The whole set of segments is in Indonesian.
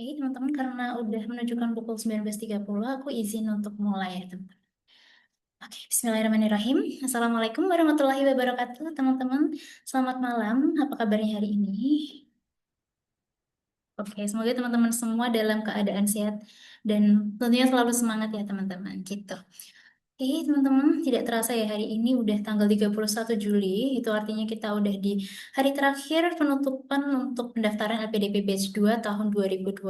Oke, teman-teman, karena udah menunjukkan pukul 19.30, aku izin untuk mulai ya, teman-teman. Oke, bismillahirrahmanirrahim. Assalamualaikum warahmatullahi wabarakatuh, teman-teman. Selamat malam, apa kabarnya hari ini? Oke, semoga teman-teman semua dalam keadaan sehat dan tentunya selalu semangat ya, teman-teman. Gitu. Oke, teman-teman, tidak terasa ya hari ini udah tanggal 31 Juli, itu artinya kita udah di hari terakhir penutupan untuk pendaftaran LPDP Batch 2 tahun 2026.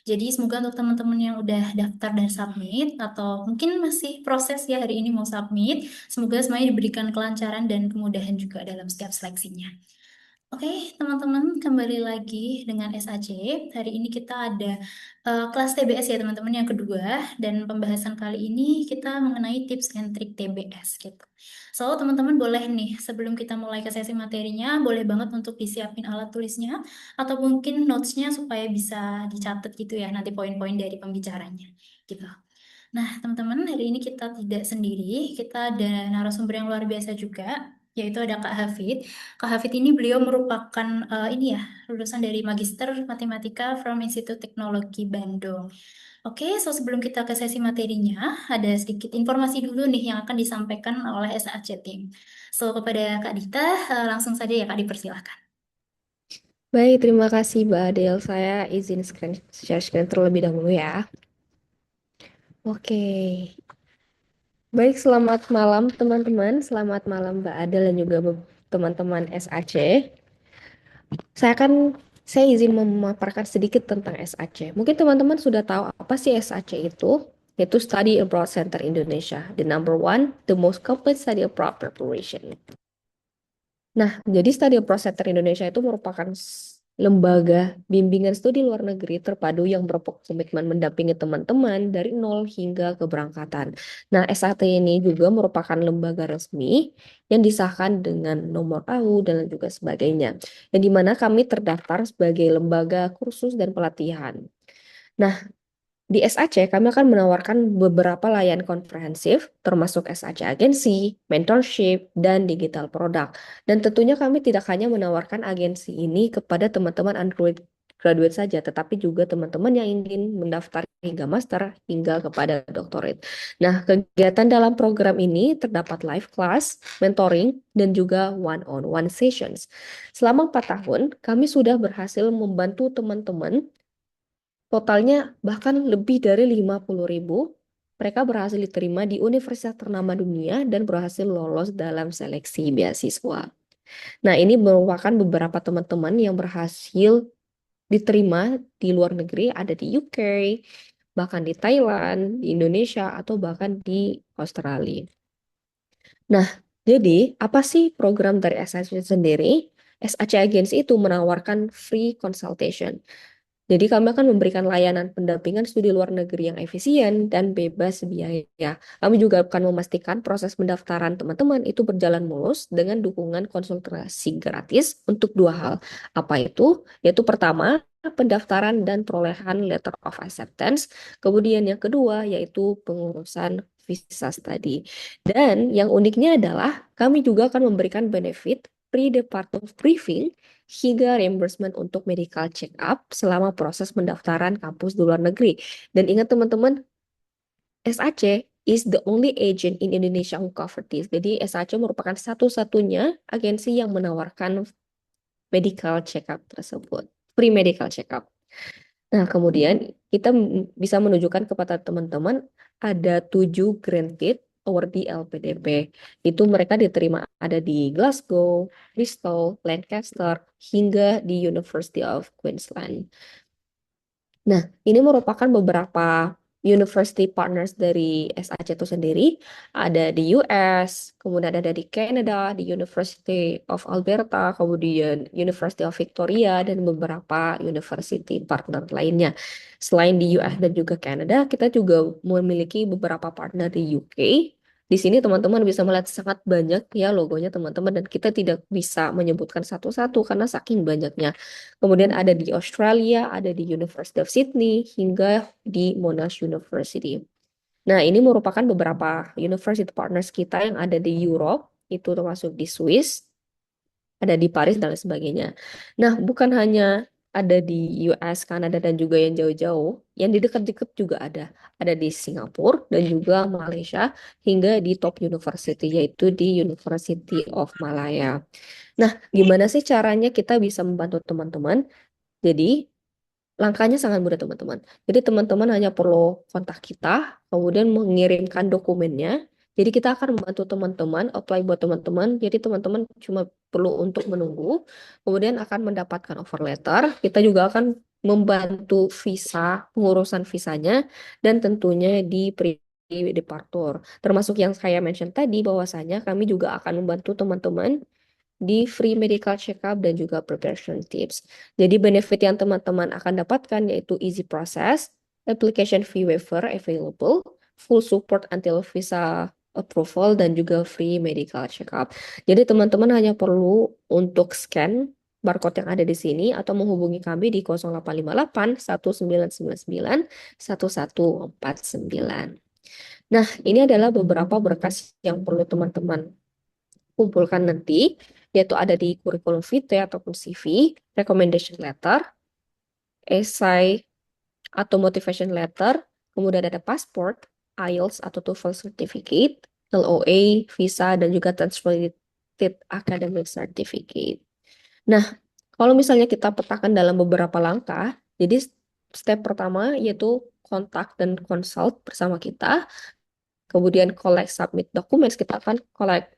Jadi semoga untuk teman-teman yang udah daftar dan submit atau mungkin masih proses ya hari ini mau submit, semoga semuanya diberikan kelancaran dan kemudahan juga dalam setiap seleksinya. Oke, teman-teman, kembali lagi dengan SAC. Hari ini kita ada kelas TBS ya, teman-teman, yang kedua. Dan pembahasan kali ini kita mengenai tips and trick TBS gitu. So, teman-teman boleh nih, sebelum kita mulai ke sesi materinya, boleh banget untuk disiapin alat tulisnya atau mungkin notes-nya supaya bisa dicatat gitu ya, nanti poin-poin dari pembicaranya gitu. Nah, teman-teman, hari ini kita tidak sendiri, kita ada narasumber yang luar biasa juga, yaitu ada Kak Hafid. Kak Hafid ini beliau merupakan ini ya, lulusan dari Magister Matematika from Institut Teknologi Bandung. Oke, so sebelum kita ke sesi materinya, ada sedikit informasi dulu nih yang akan disampaikan oleh SAC Team. So, kepada Kak Dita, langsung saja ya Kak, dipersilahkan. Baik, terima kasih Mbak Adel. Saya izin share screen terlebih dahulu ya. Oke. Baik, selamat malam teman-teman. Selamat malam Mbak Adel dan juga teman-teman SAC. Saya izin memaparkan sedikit tentang SAC. Mungkin teman-teman sudah tahu apa sih SAC itu? Yaitu Study Abroad Center Indonesia. The number one, the most complete study abroad preparation. Nah, jadi Study Abroad Center Indonesia itu merupakan lembaga bimbingan studi luar negeri terpadu yang berkomitmen mendampingi teman-teman dari nol hingga keberangkatan. Nah, SAT ini juga merupakan lembaga resmi yang disahkan dengan nomor AU dan juga sebagainya. Yang dimana kami terdaftar sebagai lembaga kursus dan pelatihan. Nah, di SAC, kami akan menawarkan beberapa layanan komprehensif, termasuk SAC agensi, mentorship, dan digital produk. Dan tentunya kami tidak hanya menawarkan agensi ini kepada teman-teman Android graduate saja, tetapi juga teman-teman yang ingin mendaftar hingga master, hingga kepada doctorate. Nah, kegiatan dalam program ini terdapat live class, mentoring, dan juga one-on-one sessions. Selama 4 tahun, kami sudah berhasil membantu teman-teman. Totalnya bahkan lebih dari 50.000. Mereka berhasil diterima di universitas ternama dunia dan berhasil lolos dalam seleksi beasiswa. Nah, ini merupakan beberapa teman-teman yang berhasil diterima di luar negeri, ada di UK, bahkan di Thailand, di Indonesia, atau bahkan di Australia. Nah, jadi apa sih program dari SAC sendiri? SAC Agency itu menawarkan free consultation. Jadi kami akan memberikan layanan pendampingan studi luar negeri yang efisien dan bebas biaya. Kami juga akan memastikan proses pendaftaran teman-teman itu berjalan mulus dengan dukungan konsultasi gratis untuk dua hal. Apa itu? Yaitu pertama, pendaftaran dan perolehan letter of acceptance. Kemudian yang kedua yaitu pengurusan visa study. Dan yang uniknya adalah kami juga akan memberikan benefit pre-departure briefing hingga reimbursement untuk medical check-up selama proses pendaftaran kampus di luar negeri. Dan ingat teman-teman, SAC is the only agent in Indonesia who cover this. Jadi SAC merupakan satu-satunya agensi yang menawarkan medical check-up tersebut, free medical check-up. Nah, kemudian kita bisa menunjukkan kepada teman-teman ada 7 granted awardee LPDP. Itu mereka diterima ada di Glasgow, Bristol, Lancaster, hingga di University of Queensland. Nah, ini merupakan beberapa university partners dari SAC itu sendiri. Ada di US, kemudian ada di Canada, di University of Alberta, kemudian University of Victoria, dan beberapa university partner lainnya. Selain di US dan juga Canada, kita juga memiliki beberapa partner di UK. Di sini teman-teman bisa melihat sangat banyak ya logonya teman-teman dan kita tidak bisa menyebutkan satu-satu karena saking banyaknya. Kemudian ada di Australia, ada di University of Sydney, hingga di Monash University. Nah, ini merupakan beberapa university partners kita yang ada di Europe, itu termasuk di Swiss, ada di Paris, dan lain sebagainya. Nah, bukan hanya ada di US, Kanada, dan juga yang jauh-jauh. Yang di dekat-dekat juga ada. Ada di Singapura dan juga Malaysia, hingga di top university, yaitu di University of Malaya. Nah, gimana sih caranya kita bisa membantu teman-teman? Jadi, langkahnya sangat mudah teman-teman. Jadi teman-teman hanya perlu kontak kita, kemudian mengirimkan dokumennya. Jadi kita akan membantu teman-teman, apply buat teman-teman. Jadi teman-teman cuma perlu untuk menunggu, kemudian akan mendapatkan offer letter. Kita juga akan membantu visa, pengurusan visanya, dan tentunya di departur. Termasuk yang saya mention tadi, bahwasanya kami juga akan membantu teman-teman di free medical check-up dan juga preparation tips. Jadi benefit yang teman-teman akan dapatkan yaitu easy process, application fee waiver available, full support until visa approval, dan juga free medical check-up. Jadi teman-teman hanya perlu untuk scan barcode yang ada di sini atau menghubungi kami di 0858 1999 1149. Nah, ini adalah beberapa berkas yang perlu teman-teman kumpulkan nanti, yaitu ada di kurikulum vitae ataupun CV, recommendation letter, esai atau motivation letter, kemudian ada passport, IELTS atau TOEFL certificate, LOA, visa, dan juga translated academic certificate. Nah, kalau misalnya kita petakan dalam beberapa langkah, jadi step pertama yaitu kontak dan consult bersama kita. Kemudian collect submit documents, kita akan collect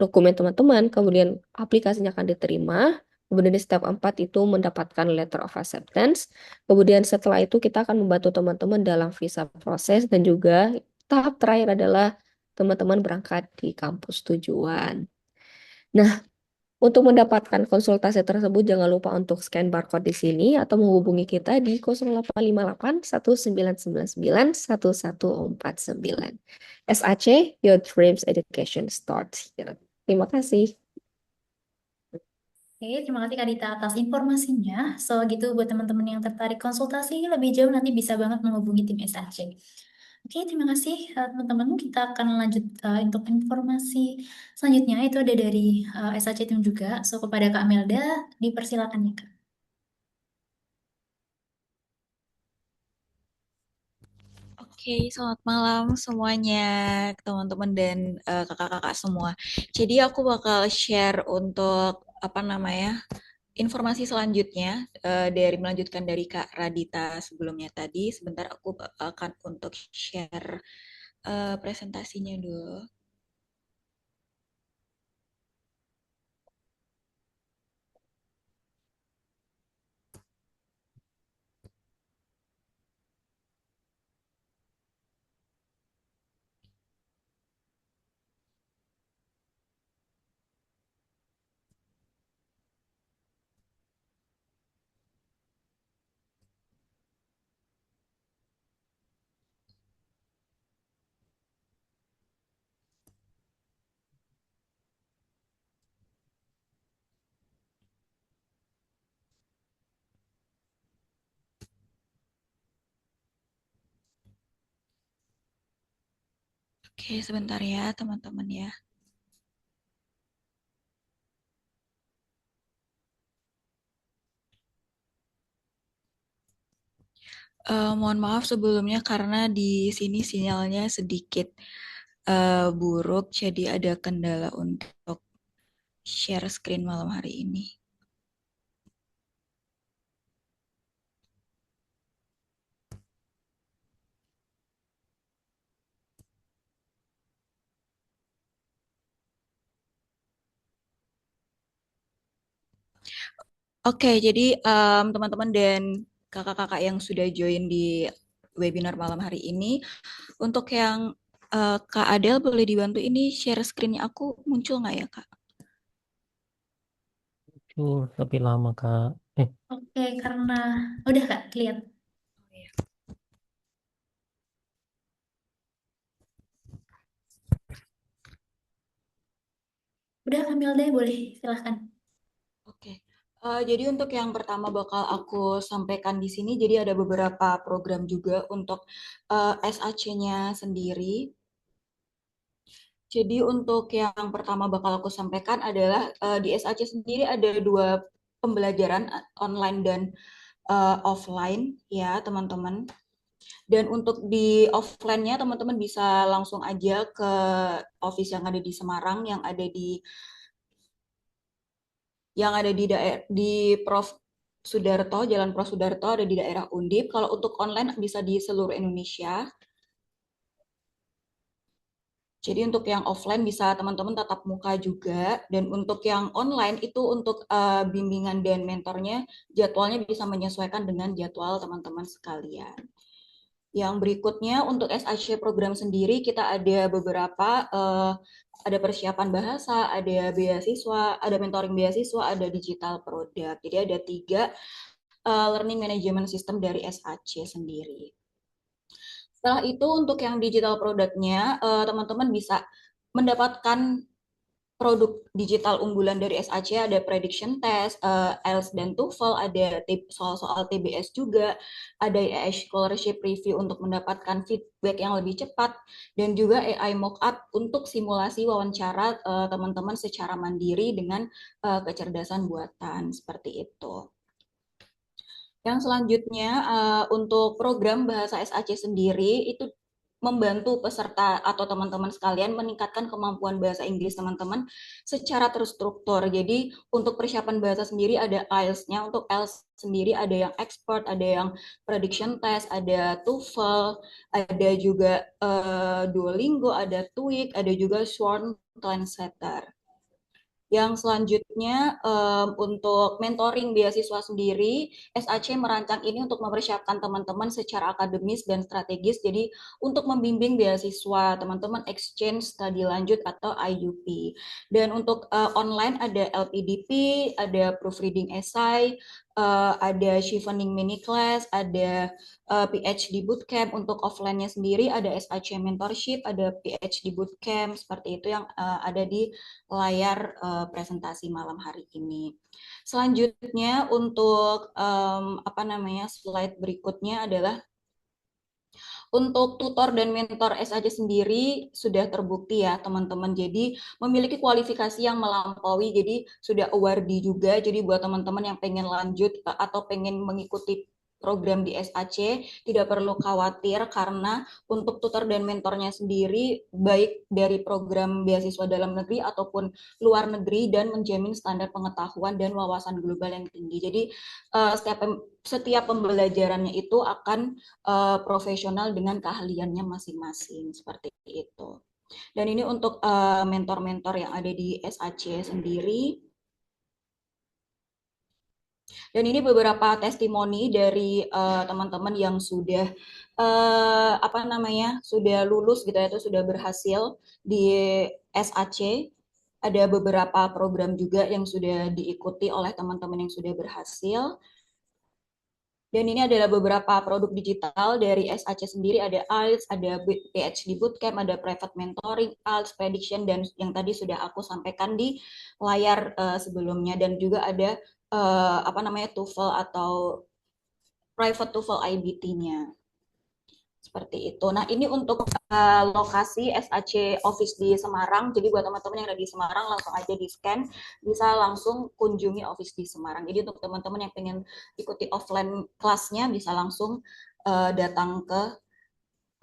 dokumen teman-teman, kemudian aplikasinya akan diterima. Kemudian di step 4 itu mendapatkan letter of acceptance. Kemudian setelah itu kita akan membantu teman-teman dalam visa proses, dan juga tahap terakhir adalah teman-teman berangkat di kampus tujuan. Nah, untuk mendapatkan konsultasi tersebut, jangan lupa untuk scan barcode di sini atau menghubungi kita di 0858 1999 1149. SAC, Your Dreams Education Starts Here. Terima kasih. Oke, terima kasih Kak Dita atas informasinya. So, gitu buat teman-teman yang tertarik konsultasi lebih jauh nanti bisa banget menghubungi tim SAC. Oke, terima kasih teman-teman. Kita akan lanjut untuk informasi selanjutnya itu ada dari SAC tim juga. So, kepada Kak Melda, dipersilakan ya Kak. Oke, selamat malam semuanya, teman-teman dan kakak-kakak semua. Jadi aku bakal share untuk apa namanya informasi selanjutnya dari melanjutkan dari Kak Radita sebelumnya tadi. Sebentar aku akan untuk share presentasinya dulu. Oke, sebentar ya teman-teman ya. Mohon maaf sebelumnya karena di sini sinyalnya sedikit buruk, jadi ada kendala untuk share screen malam hari ini. Oke, jadi teman-teman dan kakak-kakak yang sudah join di webinar malam hari ini, untuk yang Kak Adel boleh dibantu ini share screen-nya aku muncul nggak ya Kak? Tapi lama Kak. Oke, karena udah Kak, lihat. Udah Kak Melda, boleh silahkan. Oke. Jadi untuk yang pertama bakal aku sampaikan di sini, jadi ada beberapa program juga untuk SAC-nya sendiri. Jadi untuk yang pertama bakal aku sampaikan adalah di SAC sendiri ada dua pembelajaran online dan offline ya teman-teman. Dan untuk di offline-nya teman-teman bisa langsung aja ke office yang ada di Semarang, yang ada di daerah di Prof Sudarto, Jalan Prof Sudarto ada di daerah Undip. Kalau untuk online bisa di seluruh Indonesia. Jadi untuk yang offline bisa teman-teman tatap muka juga, dan untuk yang online itu untuk bimbingan dan mentornya jadwalnya bisa menyesuaikan dengan jadwal teman-teman sekalian. Yang berikutnya untuk SAC program sendiri kita ada beberapa, ada persiapan bahasa, ada beasiswa, ada mentoring beasiswa, ada digital product. Jadi ada 3 learning management system dari SAC sendiri. Setelah itu untuk yang digital produknya, teman-teman bisa mendapatkan produk digital unggulan dari SAC, ada prediction test, IELTS dan TOEFL, ada soal-soal TBS juga, ada AI scholarship review untuk mendapatkan feedback yang lebih cepat, dan juga AI mockup untuk simulasi wawancara teman-teman secara mandiri dengan kecerdasan buatan, seperti itu. Yang selanjutnya untuk program bahasa SAC sendiri itu membantu peserta atau teman-teman sekalian meningkatkan kemampuan bahasa Inggris teman-teman secara terstruktur. Jadi untuk persiapan bahasa sendiri ada IELTS-nya, untuk IELTS sendiri ada yang expert, ada yang prediction test, ada TOEFL, ada juga Duolingo, ada TOEIC, ada juga Sworn Translator. Yang selanjutnya untuk mentoring beasiswa sendiri, SAC merancang ini untuk mempersiapkan teman-teman secara akademis dan strategis. Jadi untuk membimbing beasiswa teman-teman exchange studi lanjut atau IUP. Dan untuk online ada LPDP, ada proofreading essay, ada chevening mini class, ada PhD bootcamp. Untuk offline-nya sendiri ada SAC mentorship, ada PhD bootcamp, seperti itu yang ada di layar presentasi malam hari ini. Selanjutnya untuk slide berikutnya adalah untuk tutor dan mentor SAC sendiri sudah terbukti ya teman-teman. Jadi memiliki kualifikasi yang melampaui, jadi sudah awardee juga. Jadi buat teman-teman yang pengen lanjut atau pengen mengikuti program di SAC, tidak perlu khawatir karena untuk tutor dan mentornya sendiri baik dari program beasiswa dalam negeri ataupun luar negeri dan menjamin standar pengetahuan dan wawasan global yang tinggi. Jadi setiap pembelajarannya itu akan profesional dengan keahliannya masing-masing, seperti itu. Dan ini untuk mentor-mentor yang ada di SAC sendiri. Dan ini beberapa testimoni dari teman-teman yang sudah sudah lulus gitu ya, itu sudah berhasil di SAC. Ada beberapa program juga yang sudah diikuti oleh teman-teman yang sudah berhasil. Dan ini adalah beberapa produk digital dari SAC sendiri, ada IELTS, ada PhD Bootcamp, ada Private Mentoring, IELTS Prediction, dan yang tadi sudah aku sampaikan di layar sebelumnya. Dan juga ada TOEFL atau Private TOEFL IBT-nya. Seperti itu. Nah, ini untuk lokasi SAC Office di Semarang. Jadi buat teman-teman yang ada di Semarang, langsung aja di-scan, bisa langsung kunjungi Office di Semarang. Jadi untuk teman-teman yang pengen ikuti offline kelasnya, bisa langsung datang ke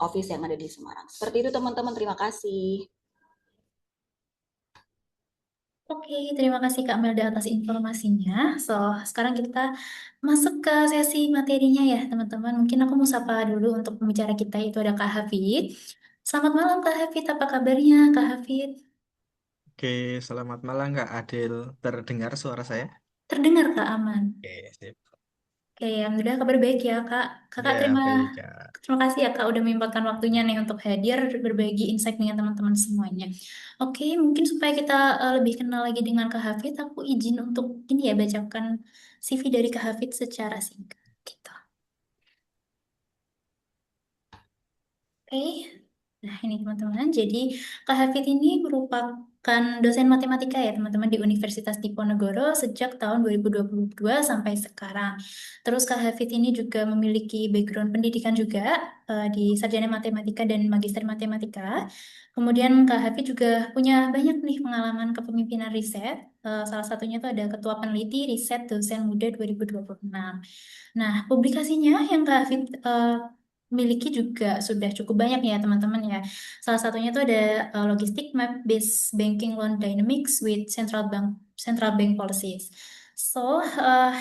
Office yang ada di Semarang. Seperti itu teman-teman, terima kasih. Oke, terima kasih Kak Melda atas informasinya. So, sekarang kita masuk ke sesi materinya ya, teman-teman. Mungkin aku mau sapa dulu untuk pembicara kita, itu ada Kak Hafid. Selamat malam Kak Hafid, apa kabarnya Kak Hafid? Oke, selamat malam Kak Adil. Terdengar suara saya? Terdengar Kak Aman? Oke, sip. Oke, alhamdulillah kabar baik ya Kak. Kakak Ya, terima baik Kak. terima kasih ya Kak udah menyempatkan waktunya nih untuk hadir berbagi insight dengan teman-teman semuanya. Oke, mungkin supaya kita lebih kenal lagi dengan Kak Hafid, aku izin untuk ini ya bacakan CV dari Kak Hafid secara singkat. Gitu. Oke, Nah, ini teman-teman. Jadi, Kak Hafid ini merupakan dosen matematika ya, teman-teman, di Universitas Diponegoro sejak tahun 2022 sampai sekarang. Terus Kak Hafid ini juga memiliki background pendidikan juga di Sarjana Matematika dan Magister Matematika. Kemudian Kak Hafid juga punya banyak nih pengalaman kepemimpinan riset. Salah satunya itu ada Ketua Peneliti Riset Dosen Muda 2026. Nah, publikasinya yang Kak Hafid miliki juga sudah cukup banyak ya teman-teman ya. Salah satunya itu ada Logistic Map Based Banking Loan Dynamics with Central Bank Policies. So,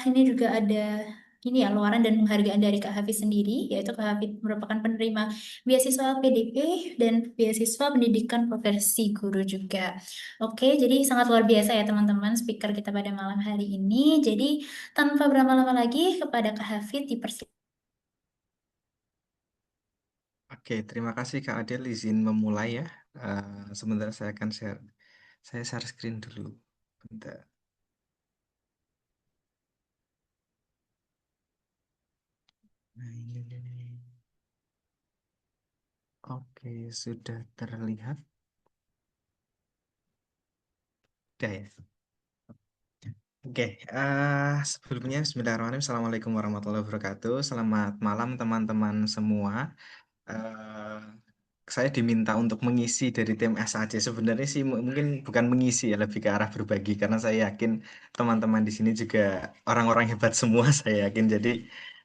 ini juga ada ini ya luaran dan penghargaan dari Kak Hafiz sendiri, yaitu Kak Hafiz merupakan penerima beasiswa PDP dan beasiswa pendidikan profesi guru juga. Oke, jadi sangat luar biasa ya teman-teman speaker kita pada malam hari ini. Jadi tanpa berlama-lama lagi kepada Kak Hafid dipersilakan. Oke, terima kasih Kak Adil izin memulai ya. Sebentar saya akan share. Saya share screen dulu. Bentar. Nah, ini nih. Oke, sudah terlihat. Udah ya. Oke, sebelumnya Bismillahirrahmanirrahim. Assalamualaikum warahmatullahi wabarakatuh. Selamat malam teman-teman semua. Eh, saya diminta untuk mengisi dari tim SAC. Sebenarnya sih mungkin bukan mengisi ya, lebih ke arah berbagi karena saya yakin teman-teman di sini juga orang-orang hebat semua saya yakin. Jadi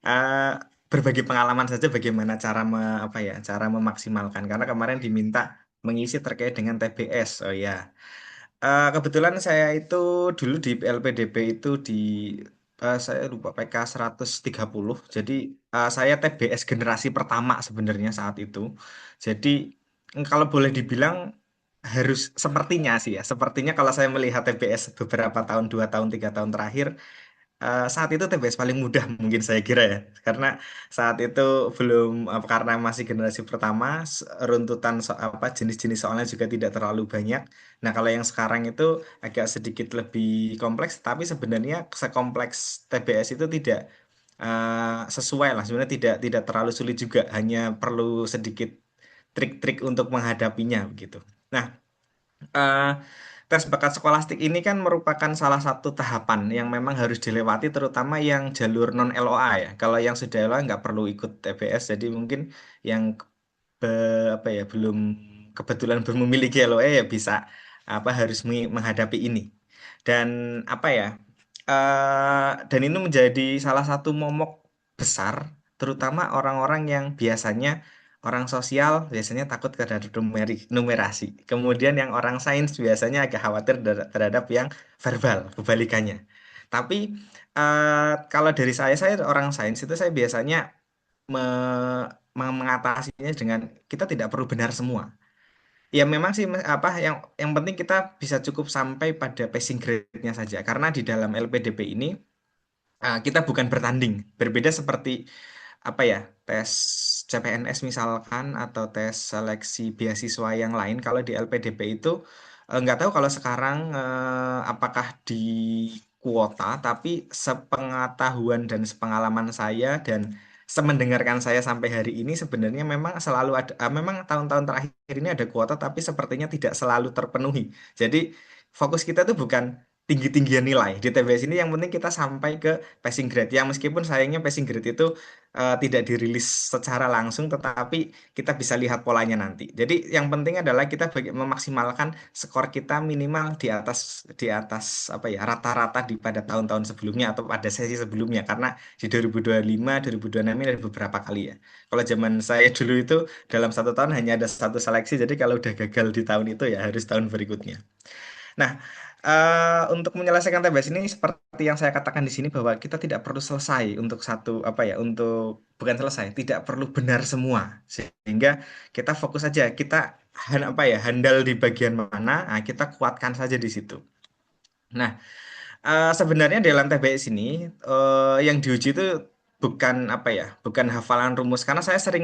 eh, berbagi pengalaman saja bagaimana cara apa ya, cara memaksimalkan. Karena kemarin diminta mengisi terkait dengan TBS. Oh ya. Kebetulan saya itu dulu di LPDP itu di saya lupa PK 130. Jadi saya TBS generasi pertama sebenarnya saat itu. Jadi kalau boleh dibilang harus sepertinya sih ya. Sepertinya kalau saya melihat TBS beberapa tahun, 2 tahun, 3 tahun terakhir, saat itu TBS paling mudah mungkin saya kira ya karena saat itu belum karena masih generasi pertama runtutan apa jenis-jenis soalnya juga tidak terlalu banyak. Nah kalau yang sekarang itu agak sedikit lebih kompleks tapi sebenarnya sekompleks TBS itu tidak sesuai lah sebenarnya tidak terlalu sulit juga hanya perlu sedikit trik-trik untuk menghadapinya begitu. Nah, eh, tes bakat skolastik ini kan merupakan salah satu tahapan yang memang harus dilewati terutama yang jalur non LOA ya. Kalau yang sudah LOA nggak perlu ikut TBS, jadi mungkin yang apa ya belum kebetulan belum memiliki LOA ya bisa apa harus menghadapi ini. Dan apa ya? Dan ini menjadi salah satu momok besar terutama orang-orang yang biasanya orang sosial biasanya takut terhadap numerasi. Kemudian yang orang sains biasanya agak khawatir terhadap yang verbal, kebalikannya. Tapi kalau dari saya orang sains itu saya biasanya mengatasinya dengan kita tidak perlu benar semua. Ya memang sih apa yang penting kita bisa cukup sampai pada passing grade-nya saja. Karena di dalam LPDP ini kita bukan bertanding. Berbeda seperti apa ya tes CPNS misalkan atau tes seleksi beasiswa yang lain kalau di LPDP itu nggak tahu kalau sekarang apakah di kuota tapi sepengetahuan dan sepengalaman saya dan semendengarkan saya sampai hari ini sebenarnya memang selalu ada memang tahun-tahun terakhir ini ada kuota tapi sepertinya tidak selalu terpenuhi jadi fokus kita tuh bukan tinggi-tinggian nilai di TBS ini yang penting kita sampai ke passing grade yang meskipun sayangnya passing grade itu tidak dirilis secara langsung, tetapi kita bisa lihat polanya nanti. Jadi yang penting adalah kita memaksimalkan skor kita minimal di atas apa ya rata-rata di pada tahun-tahun sebelumnya atau pada sesi sebelumnya karena di 2025, 2026 ini ada beberapa kali ya. Kalau zaman saya dulu itu dalam 1 tahun hanya ada satu seleksi, jadi kalau udah gagal di tahun itu ya harus tahun berikutnya. Nah, untuk menyelesaikan TBS ini seperti yang saya katakan di sini bahwa kita tidak perlu selesai untuk satu apa ya, untuk bukan selesai, tidak perlu benar semua. Sehingga kita fokus saja, kita apa ya, handal di bagian mana, nah, kita kuatkan saja di situ. Nah, sebenarnya dalam TBS ini yang diuji itu bukan apa ya, bukan hafalan rumus karena saya sering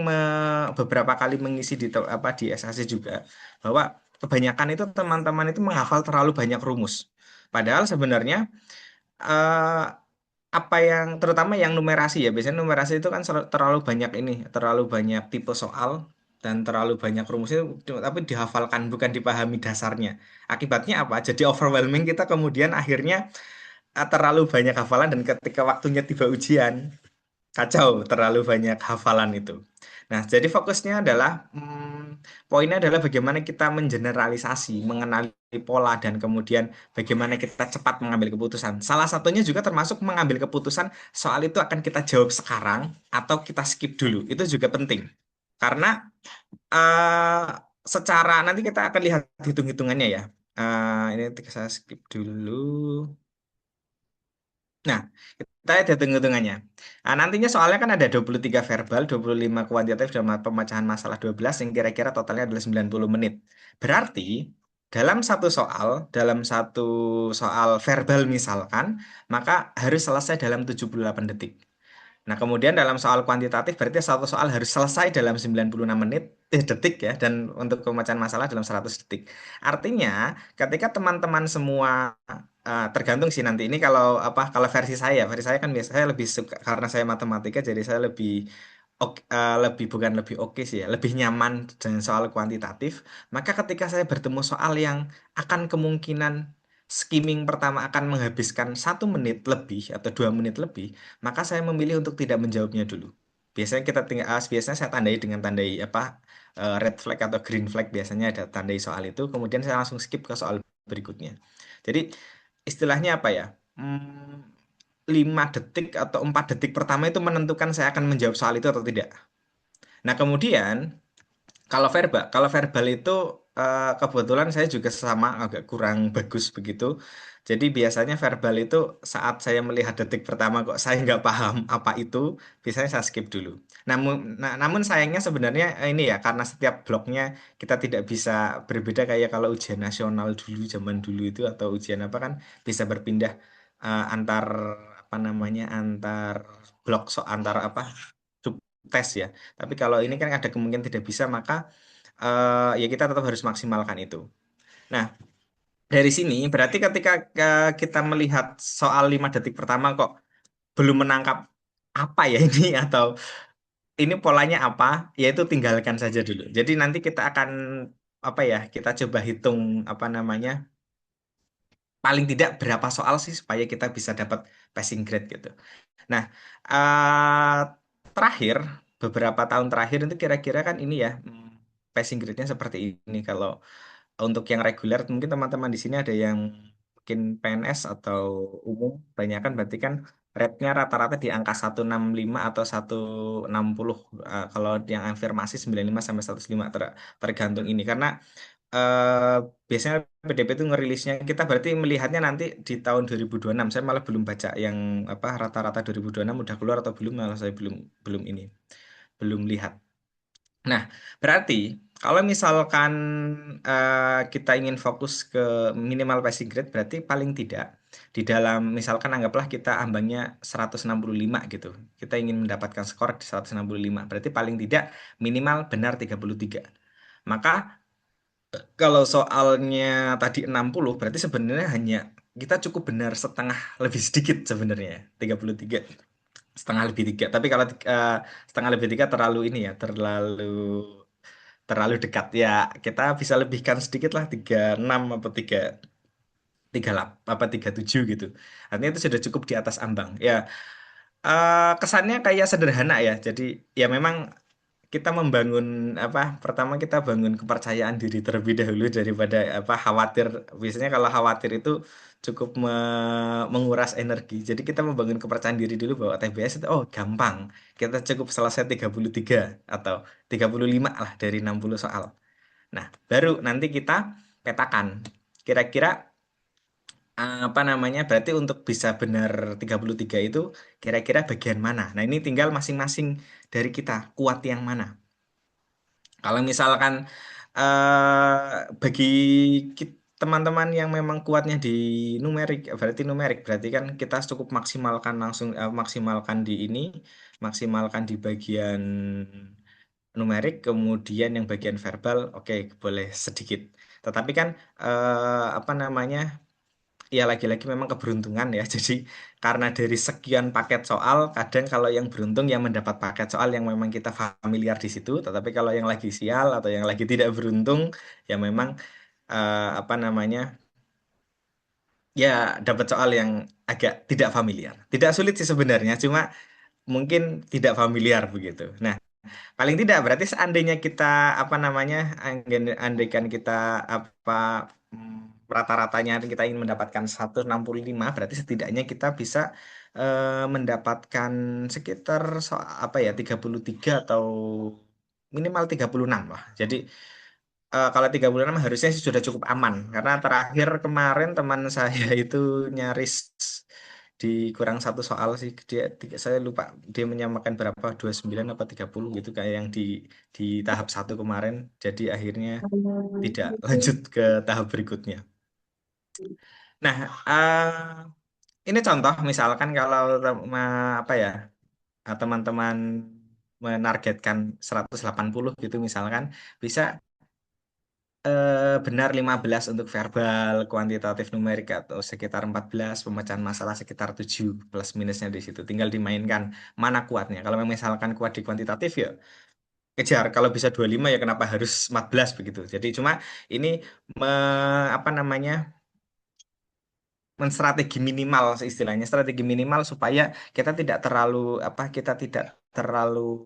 beberapa kali mengisi di apa di SAC juga bahwa kebanyakan itu teman-teman itu menghafal terlalu banyak rumus. Padahal sebenarnya eh, apa yang terutama yang numerasi ya biasanya numerasi itu kan terlalu banyak ini terlalu banyak tipe soal dan terlalu banyak rumusnya, tapi dihafalkan bukan dipahami dasarnya. Akibatnya apa? Jadi overwhelming kita kemudian akhirnya terlalu banyak hafalan dan ketika waktunya tiba ujian kacau, terlalu banyak hafalan itu. Nah, jadi fokusnya adalah poinnya adalah bagaimana kita mengeneralisasi, mengenali pola dan kemudian bagaimana kita cepat mengambil keputusan. Salah satunya juga termasuk mengambil keputusan soal itu akan kita jawab sekarang atau kita skip dulu. Itu juga penting. Karena eh, secara nanti kita akan lihat hitung-hitungannya ya. Ini saya skip dulu. Nah, kita lihat hitung-hitungannya. Nah, nantinya soalnya kan ada 23 verbal, 25 kuantitatif, dan pemecahan masalah 12 yang kira-kira totalnya adalah 90 menit. Berarti dalam satu soal verbal misalkan, maka harus selesai dalam 78 detik. Nah, kemudian dalam soal kuantitatif berarti satu soal harus selesai dalam 96 menit, detik ya, dan untuk pemecahan masalah dalam 100 detik. Artinya, ketika teman-teman semua tergantung sih nanti ini kalau versi saya kan biasanya lebih suka karena saya matematika jadi saya lebih bukan lebih oke sih ya, lebih nyaman dengan soal kuantitatif. Maka ketika saya bertemu soal yang akan kemungkinan skimming pertama akan menghabiskan 1 menit lebih atau 2 menit lebih, maka saya memilih untuk tidak menjawabnya dulu. Biasanya saya tandai dengan tandai red flag atau green flag, biasanya ada tandai soal itu, kemudian saya langsung skip ke soal berikutnya. Jadi istilahnya apa ya? 5 detik atau 4 detik pertama itu menentukan saya akan menjawab soal itu atau tidak. Nah, kemudian kalau verbal itu kebetulan saya juga sama agak kurang bagus begitu. Jadi biasanya verbal itu saat saya melihat detik pertama kok saya nggak paham apa itu, biasanya saya skip dulu. Namun sayangnya sebenarnya ini ya karena setiap bloknya kita tidak bisa berbeda kayak kalau ujian nasional dulu zaman dulu itu atau ujian apa kan bisa berpindah antar apa namanya antar blok antar apa tes ya. Tapi kalau ini kan ada kemungkinan tidak bisa, maka ya kita tetap harus maksimalkan itu. Nah, dari sini berarti ketika kita melihat soal 5 detik pertama kok belum menangkap apa ya ini atau ini polanya apa, yaitu tinggalkan saja dulu. Jadi nanti kita akan apa ya, kita coba hitung apa namanya, paling tidak berapa soal sih supaya kita bisa dapat passing grade gitu. Nah, eh terakhir beberapa tahun terakhir itu kira-kira kan ini ya passing grade-nya seperti ini. Kalau untuk yang reguler mungkin teman-teman di sini ada yang mungkin PNS atau umum, banyak kan berarti kan rate-nya rata-rata di angka 165 atau 160. Kalau yang afirmasi 95 sampai 105 tergantung ini karena eh, biasanya PDP itu ngerilisnya kita berarti melihatnya nanti di tahun 2026. Saya malah belum baca yang apa rata-rata 2026 udah keluar atau belum, malah saya belum belum ini belum lihat. Nah, berarti kalau misalkan kita ingin fokus ke minimal passing grade berarti paling tidak di dalam misalkan anggaplah kita ambangnya 165 gitu. Kita ingin mendapatkan skor di 165. Berarti paling tidak minimal benar 33. Maka kalau soalnya tadi 60 berarti sebenarnya hanya kita cukup benar setengah lebih sedikit sebenarnya 33 setengah lebih tiga. Tapi kalau setengah lebih tiga terlalu ini ya, terlalu terlalu dekat ya. Kita bisa lebihkan sedikit lah 36 apa 38 apa 37 gitu. Artinya itu sudah cukup di atas ambang. Ya, kesannya kayak sederhana ya. Jadi ya memang kita membangun apa pertama kita bangun kepercayaan diri terlebih dahulu daripada apa khawatir. Biasanya kalau khawatir itu cukup menguras energi. Jadi kita membangun kepercayaan diri dulu bahwa TBS itu oh gampang. Kita cukup selesai 33 atau 35 lah dari 60 soal. Nah, baru nanti kita petakan. Kira-kira apa namanya? Berarti untuk bisa benar 33 itu kira-kira bagian mana? Nah, ini tinggal masing-masing dari kita kuat yang mana. Kalau misalkan bagi teman-teman yang memang kuatnya di numerik berarti kan kita cukup maksimalkan di ini, maksimalkan di bagian numerik, kemudian yang bagian verbal, oke boleh sedikit. Tetapi kan apa namanya ya lagi-lagi memang keberuntungan ya. Jadi karena dari sekian paket soal, kadang kalau yang beruntung yang mendapat paket soal yang memang kita familiar di situ, tetapi kalau yang lagi sial atau yang lagi tidak beruntung, ya memang apa namanya, ya dapat soal yang agak tidak familiar. Tidak sulit sih sebenarnya, cuma mungkin tidak familiar begitu. Nah, paling tidak berarti seandainya kita apa namanya, andaikan kita apa rata-ratanya kita ingin mendapatkan 165, berarti setidaknya kita bisa mendapatkan sekitar apa ya 33 atau minimal 36 lah. Jadi kalau 36 harusnya sih sudah cukup aman karena terakhir kemarin teman saya itu nyaris dikurang satu soal sih saya lupa dia menyamakan berapa 29 apa 30 gitu kayak yang di tahap satu kemarin jadi akhirnya tidak lanjut ke tahap berikutnya. Nah, ini contoh misalkan kalau apa ya teman-teman menargetkan 180 gitu misalkan bisa benar 15 untuk verbal, kuantitatif numerik atau sekitar 14, pemecahan masalah sekitar 7 plus minusnya di situ. Tinggal dimainkan mana kuatnya. Kalau misalkan kuat di kuantitatif ya kejar. Kalau bisa 25 ya kenapa harus 14 begitu. Jadi cuma ini apa namanya? Menstrategi minimal istilahnya, strategi minimal supaya kita tidak terlalu apa kita tidak terlalu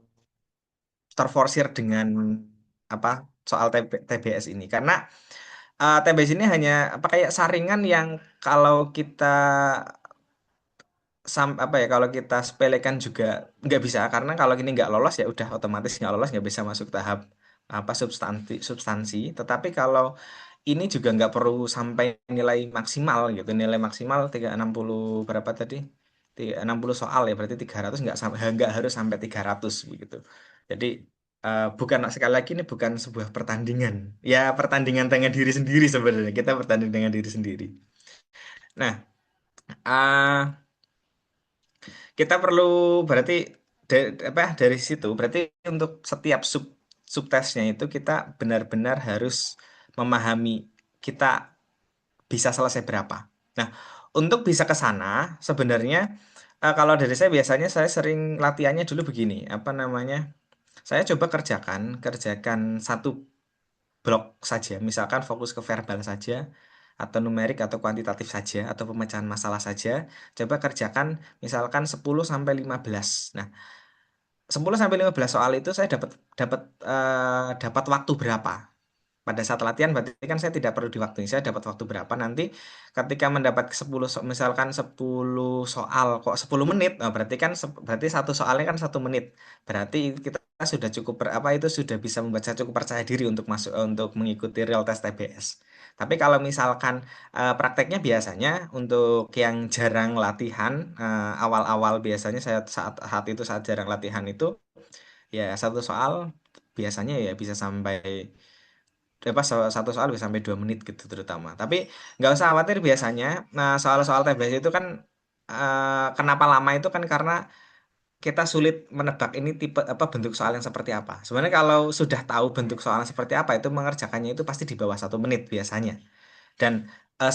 terforsir dengan apa soal TBS ini karena TBS ini hanya apa kayak saringan yang kalau kita apa ya kalau kita sepelekan juga nggak bisa karena kalau gini nggak lolos ya udah otomatis nggak lolos nggak bisa masuk tahap apa substansi tetapi kalau ini juga nggak perlu sampai nilai maksimal gitu nilai maksimal 360 berapa tadi 360 soal ya berarti 300 nggak sampai nggak harus sampai 300 begitu jadi bukan sekali lagi ini bukan sebuah pertandingan ya pertandingan dengan diri sendiri sebenarnya kita bertanding dengan diri sendiri nah uh, kita perlu berarti apa dari situ berarti untuk setiap subtesnya itu kita benar-benar harus memahami kita bisa selesai berapa. Nah, untuk bisa ke sana sebenarnya kalau dari saya biasanya saya sering latihannya dulu begini, apa namanya? Saya coba kerjakan satu blok saja, misalkan fokus ke verbal saja atau numerik atau kuantitatif saja atau pemecahan masalah saja. Coba kerjakan misalkan 10 sampai 15. Nah, 10 sampai 15 soal itu saya dapat dapat dapat waktu berapa? Pada saat latihan berarti kan saya tidak perlu diwaktuin. Saya dapat waktu berapa nanti ketika mendapat 10 misalkan 10 soal kok 10 menit. Nah, berarti kan berarti satu soalnya kan 1 menit. Berarti kita sudah cukup apa itu sudah bisa membaca cukup percaya diri untuk masuk untuk mengikuti real test TBS. Tapi kalau misalkan prakteknya biasanya untuk yang jarang latihan awal-awal biasanya saya saat itu saat jarang latihan itu ya satu soal biasanya ya bisa sampai apa satu soal bisa sampai 2 menit gitu terutama. Tapi nggak usah khawatir biasanya. Nah soal-soal TBS itu kan kenapa lama itu kan karena kita sulit menebak ini tipe apa bentuk soal yang seperti apa. Sebenarnya kalau sudah tahu bentuk soalnya seperti apa itu mengerjakannya itu pasti di bawah 1 menit biasanya. Dan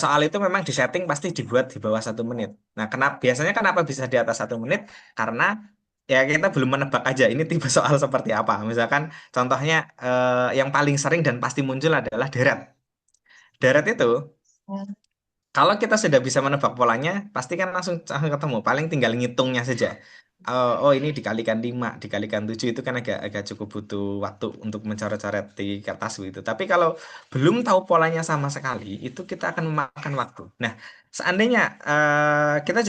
soal itu memang disetting pasti dibuat di bawah 1 menit. Nah, biasanya kenapa bisa di atas 1 menit? Karena ya kita belum menebak aja ini tipe soal seperti apa. Misalkan contohnya yang paling sering dan pasti muncul adalah deret. Deret itu kalau kita sudah bisa menebak polanya, pasti kan langsung ketemu. Paling tinggal ngitungnya saja. Oh, ini dikalikan 5, dikalikan 7 itu kan agak agak cukup butuh waktu untuk mencoret-coret di kertas begitu. Tapi kalau belum tahu polanya sama sekali, itu kita akan memakan waktu. Nah, seandainya kita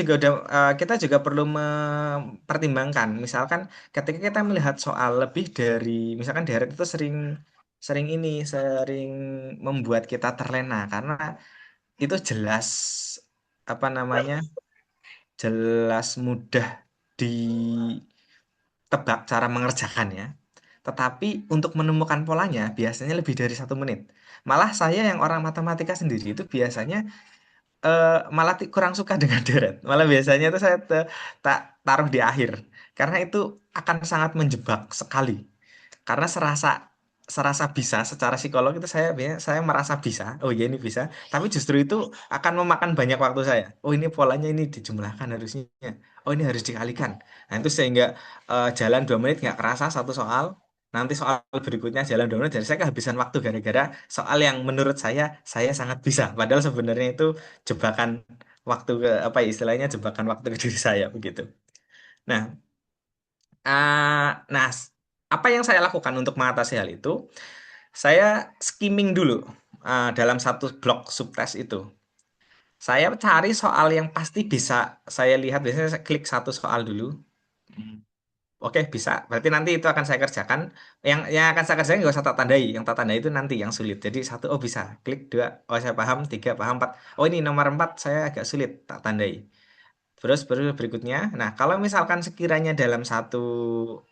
juga perlu mempertimbangkan, misalkan ketika kita melihat soal lebih dari, misalkan deret itu sering sering membuat kita terlena karena itu jelas apa namanya jelas mudah ditebak cara mengerjakannya tetapi untuk menemukan polanya biasanya lebih dari 1 menit malah saya yang orang matematika sendiri itu biasanya malah kurang suka dengan deret malah biasanya itu saya tak taruh di akhir karena itu akan sangat menjebak sekali karena serasa serasa bisa secara psikolog itu saya merasa bisa. Oh iya ini bisa, tapi justru itu akan memakan banyak waktu saya. Oh ini polanya ini dijumlahkan harusnya. Oh ini harus dikalikan. Nah itu sehingga jalan 2 menit nggak kerasa satu soal. Nanti soal berikutnya jalan 2 menit, jadi saya kehabisan waktu gara-gara soal yang menurut saya sangat bisa. Padahal sebenarnya itu jebakan waktu ke apa ya, istilahnya jebakan waktu ke diri saya begitu. Nah, nah, apa yang saya lakukan untuk mengatasi hal itu? Saya skimming dulu dalam satu blok subtes itu. Saya cari soal yang pasti bisa saya lihat. Biasanya saya klik satu soal dulu. Hmm. Oke, bisa. Berarti nanti itu akan saya kerjakan. Yang akan saya kerjakan nggak usah tak tandai. Yang tak tandai itu nanti yang sulit. Jadi satu, oh bisa. Klik dua, oh saya paham. Tiga, paham. Empat. Oh ini nomor 4 saya agak sulit. Tak tandai. Terus berikutnya, nah kalau misalkan sekiranya dalam satu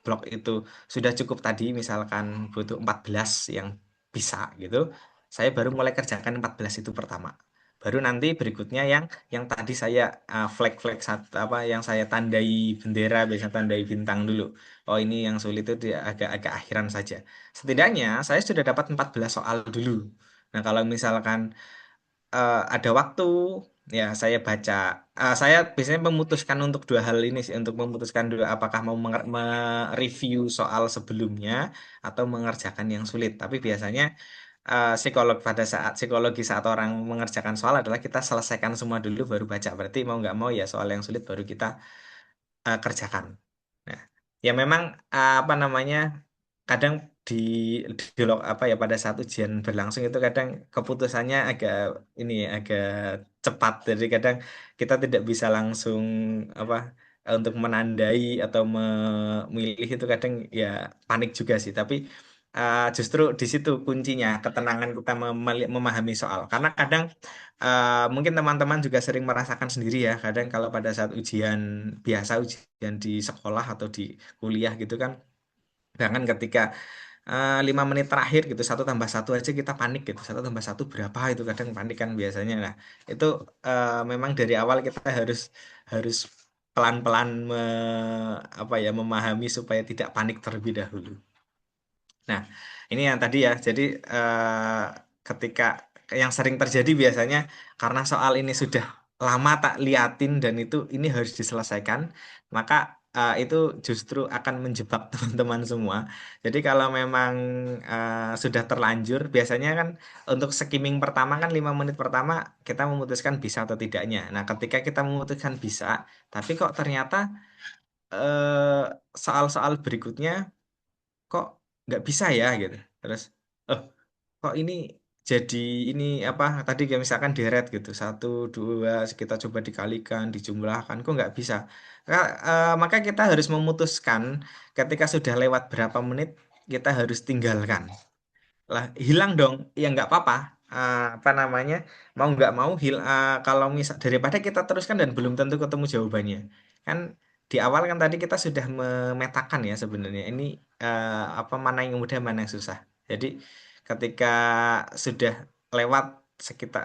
blok itu sudah cukup tadi, misalkan butuh 14 yang bisa gitu, saya baru mulai kerjakan 14 itu pertama. Baru nanti berikutnya yang tadi saya flag-flag apa yang saya tandai bendera, biasa tandai bintang dulu. Oh ini yang sulit itu agak-agak akhiran saja. Setidaknya saya sudah dapat 14 soal dulu. Nah kalau misalkan ada waktu ya saya baca. Saya biasanya memutuskan untuk dua hal ini sih, untuk memutuskan dulu apakah mau mereview soal sebelumnya atau mengerjakan yang sulit. Tapi biasanya psikologi saat orang mengerjakan soal adalah kita selesaikan semua dulu baru baca. Berarti mau nggak mau ya soal yang sulit baru kita kerjakan. Nah, ya memang apa namanya kadang di apa ya pada saat ujian berlangsung itu kadang keputusannya agak ini ya, agak cepat. Jadi kadang kita tidak bisa langsung apa untuk menandai atau memilih itu kadang ya panik juga sih. Tapi justru di situ kuncinya ketenangan kita memahami soal. Karena kadang mungkin teman-teman juga sering merasakan sendiri ya. Kadang kalau pada saat ujian biasa, ujian di sekolah atau di kuliah gitu kan. Bahkan ketika 5 menit terakhir gitu 1+1 aja kita panik gitu 1+1 berapa itu kadang panik kan biasanya. Nah itu memang dari awal kita harus pelan-pelan apa ya memahami supaya tidak panik terlebih dahulu. Nah, ini yang tadi ya. Jadi ketika yang sering terjadi biasanya karena soal ini sudah lama tak liatin dan itu ini harus diselesaikan, maka itu justru akan menjebak teman-teman semua. Jadi kalau memang sudah terlanjur, biasanya kan untuk skimming pertama kan 5 menit pertama kita memutuskan bisa atau tidaknya. Nah, ketika kita memutuskan bisa, tapi kok ternyata eh, soal-soal berikutnya kok nggak bisa ya gitu terus oh kok ini jadi ini apa tadi kayak misalkan deret gitu 1 2 kita coba dikalikan dijumlahkan kok nggak bisa. Maka kita harus memutuskan ketika sudah lewat berapa menit kita harus tinggalkan lah hilang dong ya nggak apa-apa. Apa namanya mau nggak mau kalau misal daripada kita teruskan dan belum tentu ketemu jawabannya kan di awal kan tadi kita sudah memetakan ya sebenarnya ini apa mana yang mudah mana yang susah jadi ketika sudah lewat sekitar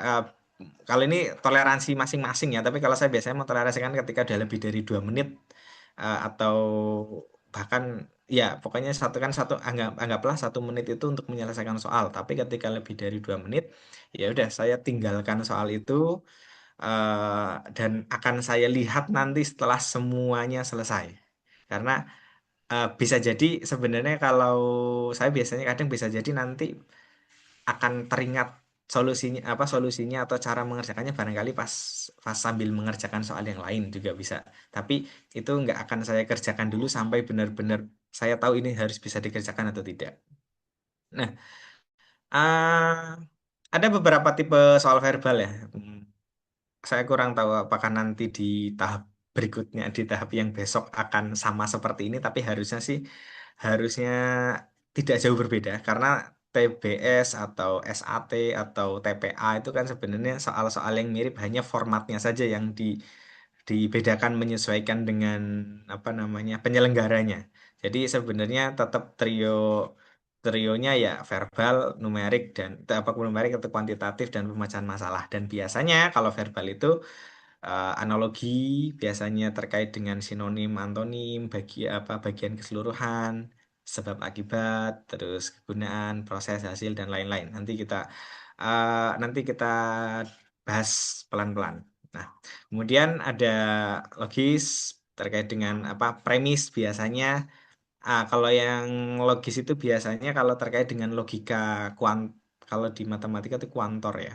kalau ini toleransi masing-masing ya tapi kalau saya biasanya mentoleransikan ketika udah lebih dari 2 menit atau bahkan ya pokoknya anggaplah 1 menit itu untuk menyelesaikan soal tapi ketika lebih dari 2 menit ya udah saya tinggalkan soal itu dan akan saya lihat nanti setelah semuanya selesai karena bisa jadi sebenarnya kalau saya biasanya kadang bisa jadi nanti akan teringat solusinya atau cara mengerjakannya barangkali pas pas sambil mengerjakan soal yang lain juga bisa tapi itu nggak akan saya kerjakan dulu sampai benar-benar saya tahu ini harus bisa dikerjakan atau tidak. Nah ah, ada beberapa tipe soal verbal ya. Saya kurang tahu apakah nanti di tahap berikutnya di tahap yang besok akan sama seperti ini tapi harusnya tidak jauh berbeda karena TBS atau SAT atau TPA itu kan sebenarnya soal-soal yang mirip hanya formatnya saja yang dibedakan menyesuaikan dengan apa namanya penyelenggaranya. Jadi sebenarnya tetap trionya ya verbal, numerik dan apa numerik atau kuantitatif dan pemecahan masalah. Dan biasanya kalau verbal itu analogi biasanya terkait dengan sinonim, antonim, bagian keseluruhan, sebab akibat, terus kegunaan, proses, hasil, dan lain-lain. Nanti kita bahas pelan-pelan. Nah, kemudian ada logis terkait dengan apa premis biasanya. Kalau yang logis itu biasanya kalau terkait dengan logika kalau di matematika itu kuantor ya.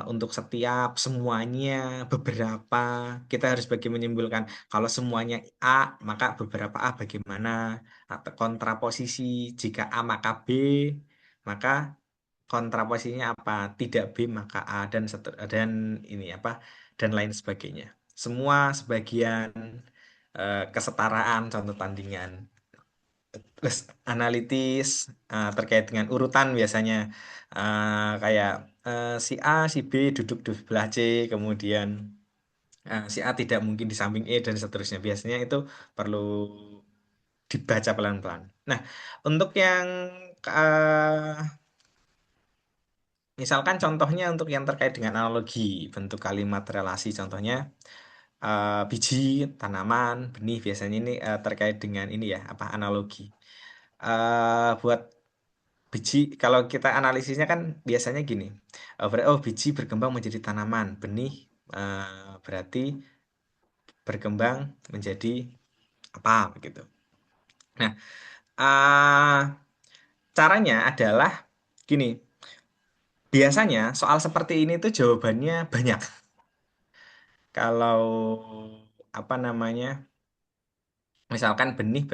Untuk setiap semuanya beberapa kita harus bagi menyimpulkan kalau semuanya A maka beberapa A bagaimana, atau kontraposisi jika A maka B maka kontraposisinya apa, tidak B maka A, dan ini apa dan lain sebagainya, semua sebagian, kesetaraan contoh tandingan. Terus analitis, terkait dengan urutan biasanya, kayak si A, si B duduk di sebelah C, kemudian si A tidak mungkin di samping E dan seterusnya. Biasanya itu perlu dibaca pelan-pelan. Nah, untuk yang eh, misalkan contohnya untuk yang terkait dengan analogi bentuk kalimat relasi, contohnya biji, tanaman, benih, biasanya ini terkait dengan ini ya, apa analogi. Buat biji, kalau kita analisisnya kan biasanya gini, biji berkembang menjadi tanaman, benih berarti berkembang menjadi apa begitu. Nah, eh, caranya adalah gini, biasanya soal seperti ini tuh jawabannya banyak. Kalau apa namanya, misalkan benih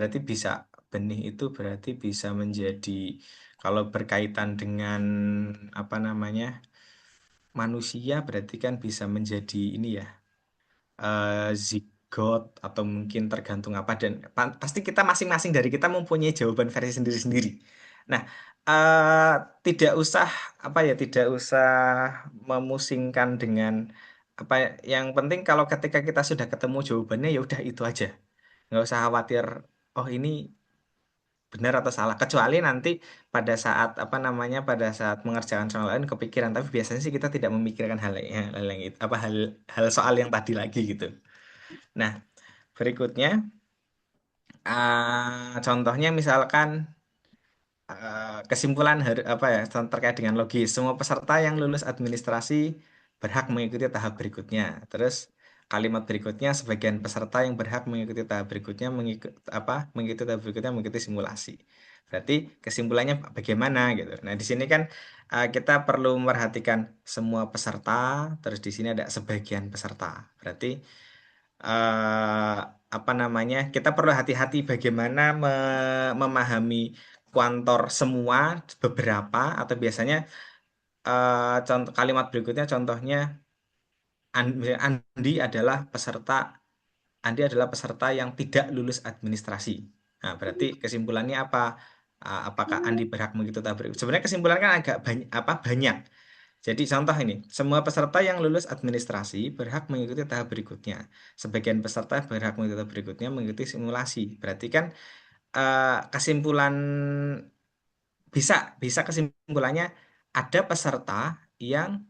itu berarti bisa menjadi, kalau berkaitan dengan apa namanya manusia berarti kan bisa menjadi ini ya, zigot, atau mungkin tergantung apa, dan pasti kita masing-masing dari kita mempunyai jawaban versi sendiri-sendiri. Nah, eh, tidak usah apa ya, tidak usah memusingkan dengan apa, yang penting kalau ketika kita sudah ketemu jawabannya ya udah itu aja, nggak usah khawatir oh ini benar atau salah, kecuali nanti pada saat apa namanya, pada saat mengerjakan soal lain kepikiran, tapi biasanya sih kita tidak memikirkan hal yang itu apa, hal soal yang tadi lagi gitu. Nah, berikutnya contohnya misalkan kesimpulan apa ya, terkait dengan logis, semua peserta yang lulus administrasi berhak mengikuti tahap berikutnya. Terus kalimat berikutnya, sebagian peserta yang berhak mengikuti tahap berikutnya mengikuti tahap berikutnya mengikuti simulasi. Berarti kesimpulannya bagaimana gitu. Nah, di sini kan kita perlu memperhatikan semua peserta, terus di sini ada sebagian peserta. Berarti eh, apa namanya, kita perlu hati-hati bagaimana memahami kuantor semua, beberapa, atau biasanya contoh kalimat berikutnya, contohnya Andi adalah peserta Andi adalah peserta yang tidak lulus administrasi. Nah, berarti kesimpulannya apa? Apakah Andi berhak mengikuti tahap berikut? Sebenarnya kesimpulan kan agak banyak, banyak. Jadi contoh ini, semua peserta yang lulus administrasi berhak mengikuti tahap berikutnya. Sebagian peserta berhak mengikuti tahap berikutnya mengikuti simulasi. Berarti kan kesimpulan bisa bisa kesimpulannya ada peserta yang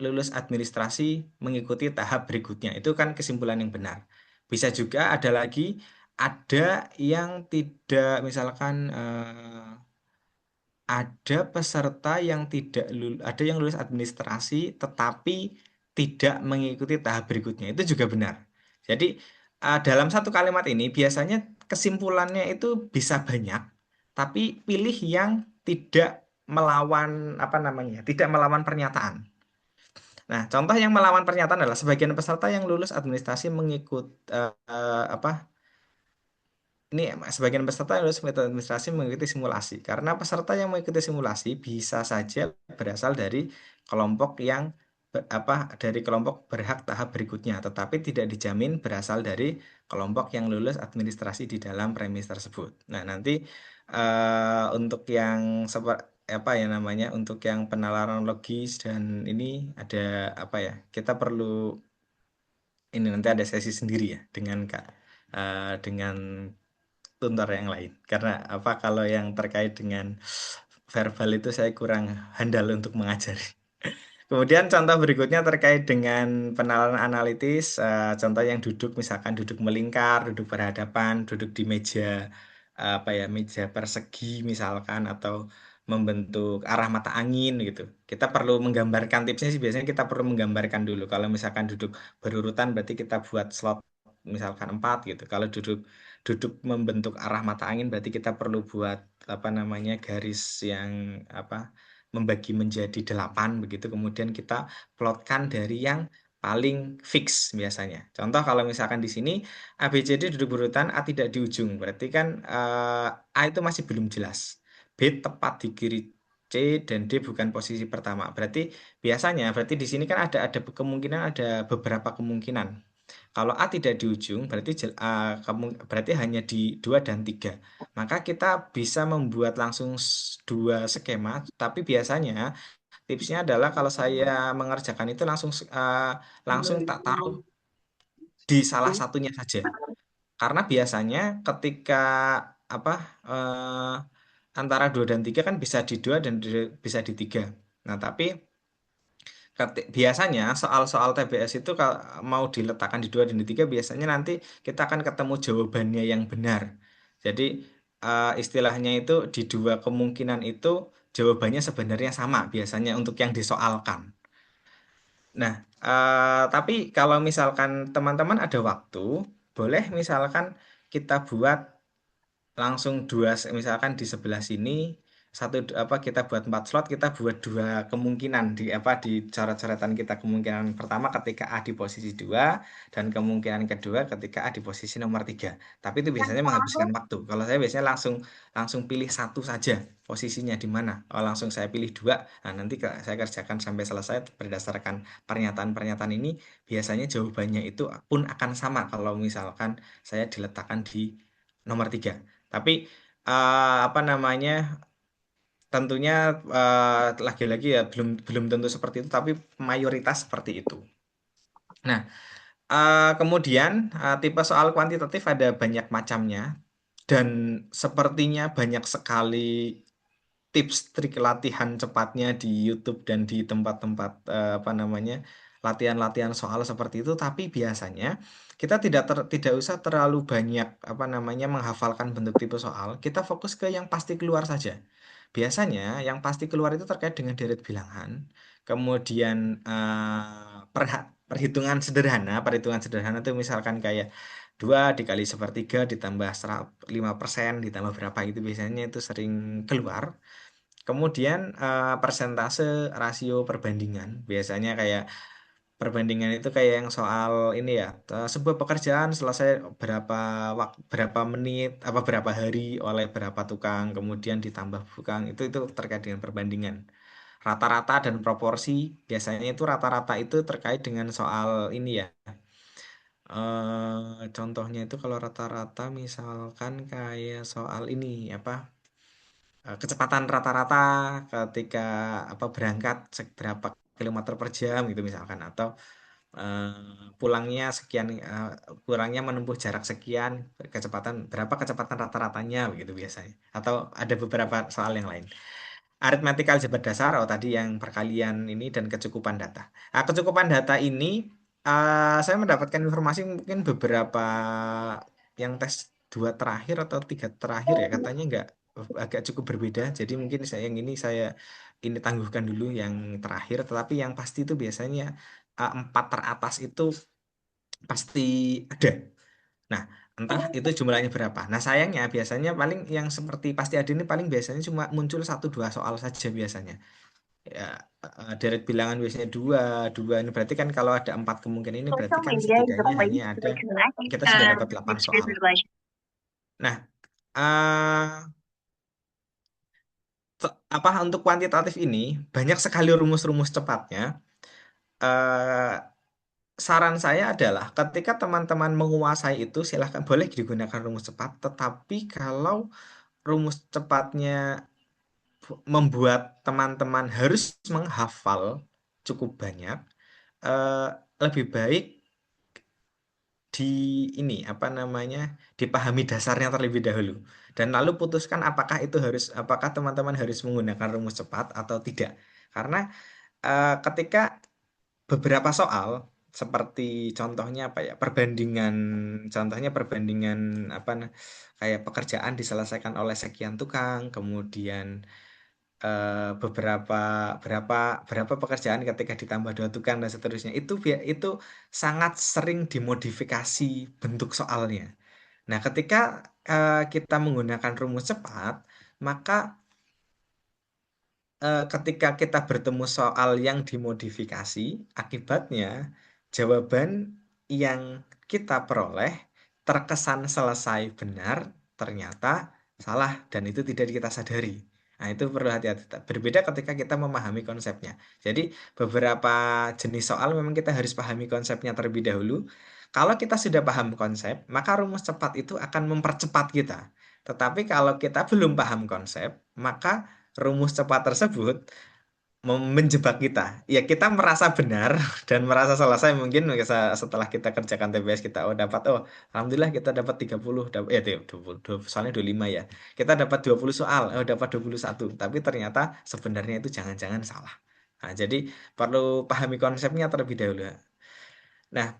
lulus administrasi mengikuti tahap berikutnya. Itu kan kesimpulan yang benar. Bisa juga ada lagi, ada yang tidak, misalkan ada peserta yang tidak ada yang lulus administrasi tetapi tidak mengikuti tahap berikutnya. Itu juga benar. Jadi dalam satu kalimat ini biasanya kesimpulannya itu bisa banyak, tapi pilih yang tidak melawan apa namanya, tidak melawan pernyataan. Nah, contoh yang melawan pernyataan adalah sebagian peserta yang lulus administrasi mengikut apa? Ini sebagian peserta yang lulus metode administrasi mengikuti simulasi. Karena peserta yang mengikuti simulasi bisa saja berasal dari kelompok yang dari kelompok berhak tahap berikutnya, tetapi tidak dijamin berasal dari kelompok yang lulus administrasi di dalam premis tersebut. Nah, nanti untuk yang apa ya namanya, untuk yang penalaran logis dan ini ada apa ya, kita perlu ini nanti ada sesi sendiri ya dengan dengan tutor yang lain, karena apa, kalau yang terkait dengan verbal itu saya kurang handal untuk mengajari. Kemudian contoh berikutnya terkait dengan penalaran analitis, contoh yang duduk, misalkan duduk melingkar, duduk berhadapan, duduk di meja apa ya, meja persegi misalkan, atau membentuk arah mata angin gitu. Kita perlu menggambarkan, tipsnya sih biasanya kita perlu menggambarkan dulu. Kalau misalkan duduk berurutan berarti kita buat slot misalkan 4 gitu. Kalau duduk duduk membentuk arah mata angin berarti kita perlu buat apa namanya, garis yang apa, membagi menjadi 8 begitu. Kemudian kita plotkan dari yang paling fix biasanya. Contoh kalau misalkan di sini A, B, C, D duduk berurutan, A tidak di ujung. Berarti kan A itu masih belum jelas. B tepat di kiri C, dan D bukan posisi pertama. Berarti di sini kan ada kemungkinan, ada beberapa kemungkinan. Kalau A tidak di ujung, berarti hanya di 2 dan 3. Maka kita bisa membuat langsung 2 skema, tapi biasanya tipsnya adalah kalau saya mengerjakan itu langsung tak taruh di salah satunya saja. Karena biasanya ketika apa, eh, antara 2 dan 3 kan bisa di 2 dan bisa di 3. Nah, tapi biasanya soal-soal TBS itu kalau mau diletakkan di 2 dan di 3 biasanya nanti kita akan ketemu jawabannya yang benar. Jadi istilahnya itu di 2 kemungkinan itu jawabannya sebenarnya sama biasanya untuk yang disoalkan. Nah, tapi kalau misalkan teman-teman ada waktu, boleh misalkan kita buat langsung 2, misalkan di sebelah sini satu, apa, kita buat 4 slot, kita buat 2 kemungkinan di apa, di coret-coretan kita. Kemungkinan pertama ketika A di posisi 2, dan kemungkinan kedua ketika A di posisi nomor 3. Tapi itu biasanya menghabiskan waktu. Kalau saya biasanya langsung langsung pilih satu saja posisinya di mana. Oh, langsung saya pilih 2. Nah, nanti saya kerjakan sampai selesai berdasarkan pernyataan-pernyataan ini. Biasanya jawabannya itu pun akan sama kalau misalkan saya diletakkan di nomor 3. Tapi apa namanya, tentunya lagi-lagi ya belum belum tentu seperti itu, tapi mayoritas seperti itu. Nah, kemudian tipe soal kuantitatif ada banyak macamnya, dan sepertinya banyak sekali tips trik latihan cepatnya di YouTube dan di tempat-tempat apa namanya, latihan-latihan soal seperti itu. Tapi biasanya kita tidak usah terlalu banyak apa namanya menghafalkan bentuk tipe soal. Kita fokus ke yang pasti keluar saja. Biasanya yang pasti keluar itu terkait dengan deret bilangan, kemudian perhitungan sederhana itu misalkan kayak 2 dikali sepertiga ditambah 5% ditambah berapa, itu biasanya itu sering keluar. Kemudian persentase, rasio, perbandingan. Biasanya kayak perbandingan itu kayak yang soal ini ya, sebuah pekerjaan selesai berapa menit, apa berapa hari oleh berapa tukang, kemudian ditambah tukang, itu terkait dengan perbandingan. Rata-rata dan proporsi, biasanya itu rata-rata itu terkait dengan soal ini ya. Contohnya itu kalau rata-rata misalkan kayak soal ini apa, kecepatan rata-rata ketika apa berangkat berapa kilometer per jam gitu misalkan, atau pulangnya sekian, kurangnya menempuh jarak sekian, berapa kecepatan rata-ratanya begitu biasanya, atau ada beberapa soal yang lain. Aritmetik aljabar dasar, oh tadi yang perkalian ini, dan kecukupan data. Nah, kecukupan data ini saya mendapatkan informasi mungkin beberapa yang tes 2 terakhir atau 3 terakhir ya, katanya nggak, agak cukup berbeda. Jadi mungkin saya ini tangguhkan dulu yang terakhir, tetapi yang pasti itu biasanya 4 teratas itu pasti ada. Nah, entah itu jumlahnya berapa. Nah, sayangnya biasanya paling yang seperti pasti ada ini paling biasanya cuma muncul 1-2 soal saja biasanya. Ya, deret bilangan biasanya 2 ini berarti kan kalau ada 4 kemungkinan ini berarti Social kan media is a setidaknya hanya place ada, to connect kita sudah dapat 8 with good soal. relation. Nah, eh, apa, untuk kuantitatif ini banyak sekali rumus-rumus cepatnya. Eh, Saran saya adalah ketika teman-teman menguasai itu silahkan boleh digunakan rumus cepat, tetapi kalau rumus cepatnya membuat teman-teman harus menghafal cukup banyak, eh, lebih baik di ini apa namanya, dipahami dasarnya terlebih dahulu, dan lalu putuskan apakah teman-teman harus menggunakan rumus cepat atau tidak. Karena ketika beberapa soal seperti contohnya apa ya? Contohnya perbandingan apa kayak pekerjaan diselesaikan oleh sekian tukang, kemudian beberapa berapa berapa pekerjaan ketika ditambah dua tukang dan seterusnya. Itu sangat sering dimodifikasi bentuk soalnya. Nah, ketika kita menggunakan rumus cepat, maka ketika kita bertemu soal yang dimodifikasi, akibatnya jawaban yang kita peroleh terkesan selesai benar, ternyata salah dan itu tidak kita sadari. Nah, itu perlu hati-hati. Berbeda ketika kita memahami konsepnya. Jadi, beberapa jenis soal memang kita harus pahami konsepnya terlebih dahulu. Kalau kita sudah paham konsep, maka rumus cepat itu akan mempercepat kita. Tetapi kalau kita belum paham konsep, maka rumus cepat tersebut menjebak kita. Ya kita merasa benar dan merasa selesai mungkin setelah kita kerjakan TBS kita dapat alhamdulillah kita dapat 30 20, soalnya 25 ya. Kita dapat 20 soal, dapat 21. Tapi ternyata sebenarnya itu jangan-jangan salah. Nah, jadi perlu pahami konsepnya terlebih dahulu. Nah,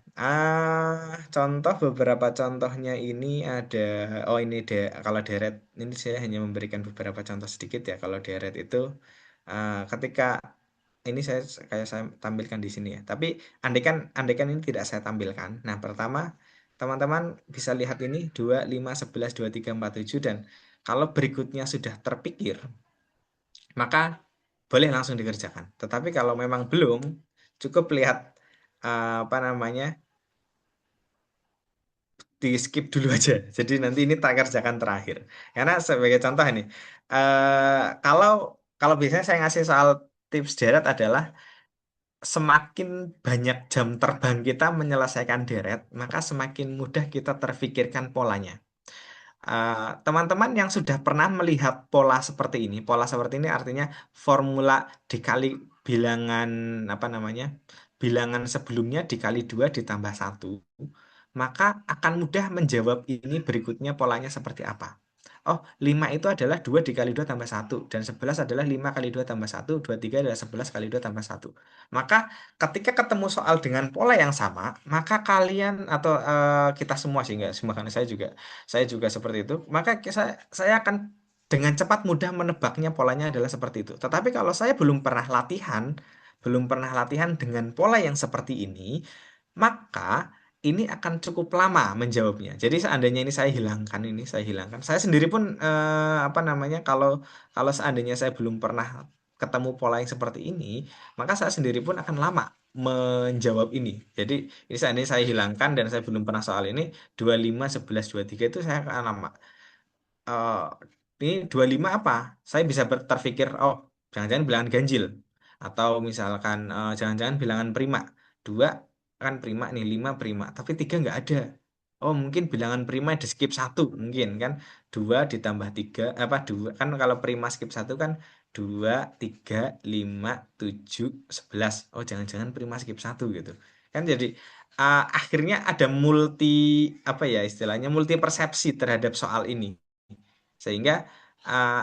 contoh beberapa contohnya ini ada, ini kalau deret, ini saya hanya memberikan beberapa contoh sedikit ya. Kalau deret itu, ketika ini saya tampilkan di sini ya. Tapi andaikan ini tidak saya tampilkan. Nah, pertama teman-teman bisa lihat ini 2, 5, 11, 2, 3, 4, 7 dan kalau berikutnya sudah terpikir, maka boleh langsung dikerjakan. Tetapi kalau memang belum, cukup lihat apa namanya di skip dulu aja. Jadi nanti ini tak kerjakan terakhir. Karena sebagai contoh ini, kalau kalau biasanya saya ngasih soal tips deret adalah semakin banyak jam terbang kita menyelesaikan deret, maka semakin mudah kita terfikirkan polanya. Teman-teman yang sudah pernah melihat pola seperti ini artinya formula dikali bilangan apa namanya? Bilangan sebelumnya dikali 2 ditambah 1, maka akan mudah menjawab ini berikutnya polanya seperti apa. Oh, 5 itu adalah 2 dikali 2 tambah 1 dan 11 adalah 5 kali 2 tambah 1, 23 adalah 11 kali 2 tambah 1. Maka ketika ketemu soal dengan pola yang sama, maka kalian atau kita semua sih enggak, semua karena saya juga seperti itu, maka saya akan dengan cepat mudah menebaknya polanya adalah seperti itu. Tetapi kalau saya belum pernah latihan dengan pola yang seperti maka ini akan cukup lama menjawabnya. Jadi seandainya ini saya hilangkan. Saya sendiri pun apa namanya kalau seandainya saya belum pernah ketemu pola yang seperti ini, maka saya sendiri pun akan lama menjawab ini. Jadi ini seandainya saya hilangkan dan saya belum pernah soal ini 25, 11, 23 itu saya akan lama. eh ini 25 apa? Saya bisa terpikir, oh jangan-jangan bilangan ganjil. Atau misalkan jangan-jangan bilangan prima. 2 kan prima nih, 5 prima. Tapi 3 nggak ada. Oh mungkin bilangan prima di skip 1 mungkin kan. 2 ditambah 3, apa 2. Kan kalau prima skip 1 kan 2, 3, 5, 7, 11. Oh jangan-jangan prima skip 1 gitu. Kan jadi akhirnya ada apa ya istilahnya, multi persepsi terhadap soal ini. Sehingga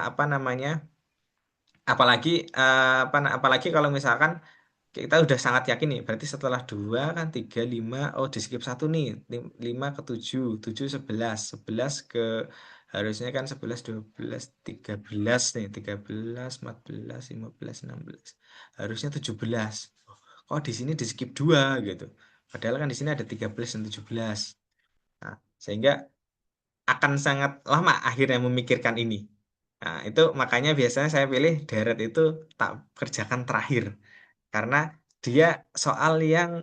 apa namanya? Apalagi kalau misalkan kita udah sangat yakin nih, berarti setelah 2 kan 3, 5, oh di skip 1 nih, 5 ke 7, 7, 11, 11 ke harusnya kan 11, 12, 13 nih, 13, 14, 15, 16. Harusnya 17. Kok di sini di skip 2 gitu. Padahal kan di sini ada 13 dan 17. Nah, sehingga akan sangat lama akhirnya memikirkan ini. Nah, itu makanya biasanya saya pilih deret itu tak kerjakan terakhir. Karena dia soal yang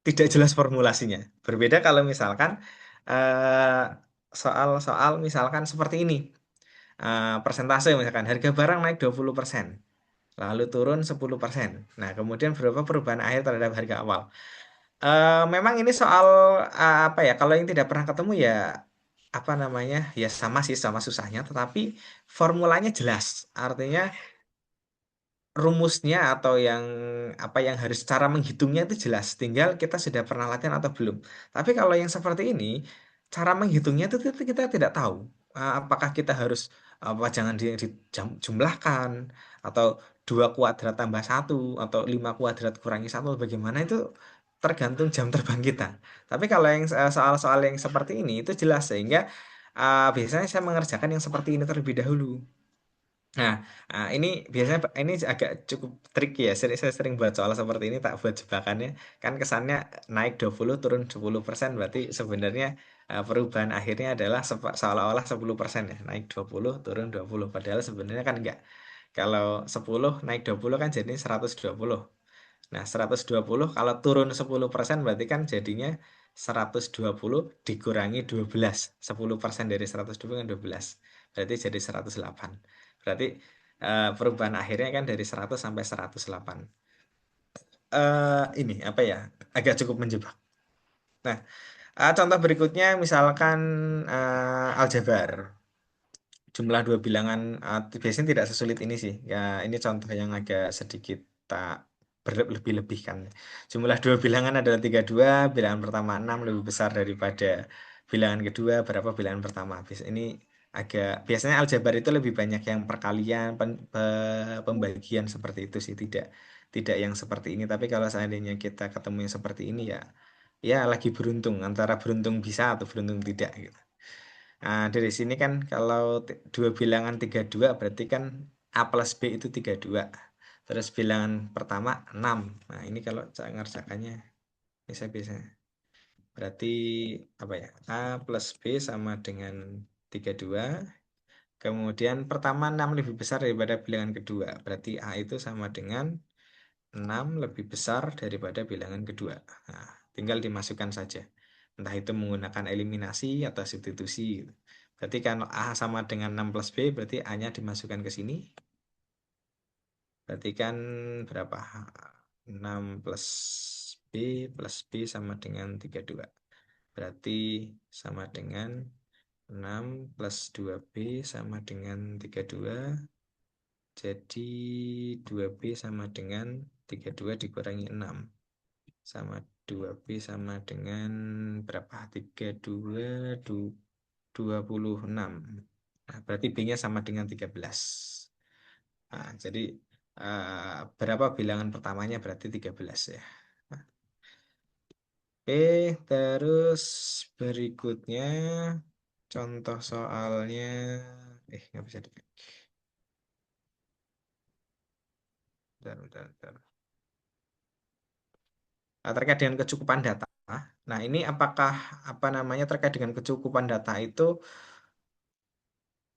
tidak jelas formulasinya. Berbeda kalau misalkan eh, soal-soal misalkan seperti ini. Persentase misalkan harga barang naik 20%, lalu turun 10%. Nah, kemudian berapa perubahan akhir terhadap harga awal. Memang ini soal apa ya? Kalau yang tidak pernah ketemu ya apa namanya? Ya sama sih, sama susahnya, tetapi formulanya jelas. Artinya rumusnya atau yang harus cara menghitungnya itu jelas. Tinggal kita sudah pernah latihan atau belum. Tapi kalau yang seperti ini, cara menghitungnya itu kita tidak tahu. Apakah kita harus apa jangan dijumlahkan atau 2 kuadrat tambah 1 atau 5 kuadrat kurangi 1 bagaimana itu tergantung jam terbang kita. Tapi kalau yang soal-soal yang seperti ini itu jelas, sehingga biasanya saya mengerjakan yang seperti ini terlebih dahulu. Nah, ini biasanya ini agak cukup tricky ya. Saya sering buat soal seperti ini, tak buat jebakannya. Kan kesannya naik 20 turun 10%, berarti sebenarnya perubahan akhirnya adalah seolah-olah 10% ya. Naik 20 turun 20. Padahal sebenarnya kan enggak. Kalau 10 naik 20 kan jadi 120. Nah, 120 kalau turun 10% berarti kan jadinya 120 dikurangi 12. 10% dari 120 kan 12. Berarti jadi 108. Berarti perubahan akhirnya kan dari 100 sampai 108. Ini apa ya? Agak cukup menjebak. Nah, contoh berikutnya misalkan aljabar. Jumlah dua bilangan biasanya tidak sesulit ini sih. Ya, ini contoh yang agak sedikit tak berlebih-lebihkan. Jumlah dua bilangan adalah 32, bilangan pertama 6 lebih besar daripada bilangan kedua, berapa bilangan pertama. Ini biasanya aljabar itu lebih banyak yang perkalian, pembagian seperti itu sih, tidak yang seperti ini. Tapi kalau seandainya kita ketemu yang seperti ini ya, ya lagi beruntung, antara beruntung bisa atau beruntung tidak gitu. Nah, dari sini kan kalau dua bilangan 32 berarti kan A plus B itu 32. Terus bilangan pertama 6. Nah, ini kalau saya ngerjakannya bisa. Berarti apa ya? A plus B sama dengan 32. Kemudian pertama 6 lebih besar daripada bilangan kedua. Berarti A itu sama dengan 6 lebih besar daripada bilangan kedua. Nah, tinggal dimasukkan saja. Entah itu menggunakan eliminasi atau substitusi gitu. Berarti kalau A sama dengan 6 plus B, berarti A-nya dimasukkan ke sini. Berarti kan berapa? 6 plus B sama dengan 32. Berarti sama dengan 6 plus 2B sama dengan 32. Jadi 2B sama dengan 32 dikurangi 6. Sama 2B sama dengan berapa? 32, 26. Nah, berarti B-nya sama dengan 13. Nah, jadi berapa bilangan pertamanya berarti 13 ya. Nah, oke, terus berikutnya contoh soalnya nggak bisa diklik. Bentar. Terkait dengan kecukupan data. Nah, ini apakah terkait dengan kecukupan data itu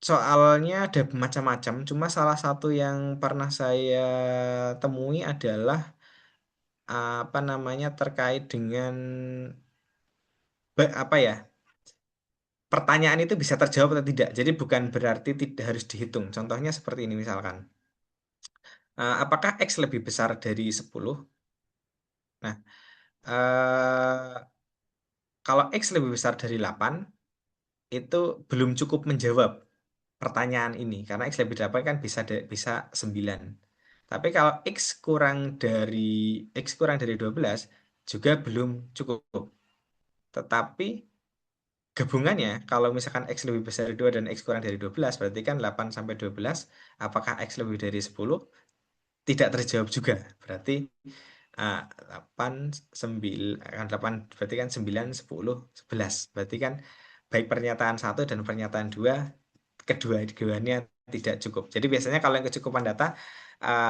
soalnya ada macam-macam, cuma salah satu yang pernah saya temui adalah terkait dengan apa ya? Pertanyaan itu bisa terjawab atau tidak. Jadi bukan berarti tidak harus dihitung. Contohnya seperti ini misalkan. Apakah X lebih besar dari 10? Nah, kalau X lebih besar dari 8, itu belum cukup menjawab pertanyaan ini. Karena X lebih 8 kan bisa 9. Tapi kalau X kurang dari 12, juga belum cukup. Tetapi gabungannya, kalau misalkan X lebih besar dari 2 dan X kurang dari 12, berarti kan 8 sampai 12, apakah X lebih dari 10? Tidak terjawab juga. Berarti 8, 9, 8 berarti kan 9, 10, 11. Berarti kan baik pernyataan 1 dan pernyataan 2, kedua-duanya tidak cukup. Jadi biasanya kalau yang kecukupan data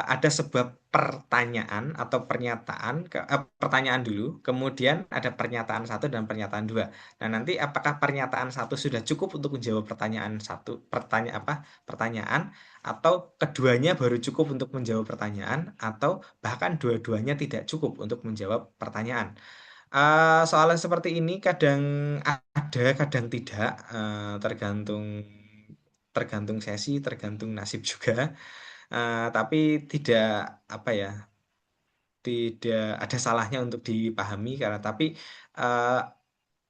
ada sebuah pertanyaan atau pertanyaan dulu, kemudian ada pernyataan 1 dan pernyataan 2. Nah, nanti apakah pernyataan 1 sudah cukup untuk menjawab pertanyaan atau keduanya baru cukup untuk menjawab pertanyaan atau bahkan dua-duanya tidak cukup untuk menjawab pertanyaan. Soalnya seperti ini kadang ada, kadang tidak, tergantung sesi, tergantung nasib juga. Tapi tidak tidak ada salahnya untuk dipahami tapi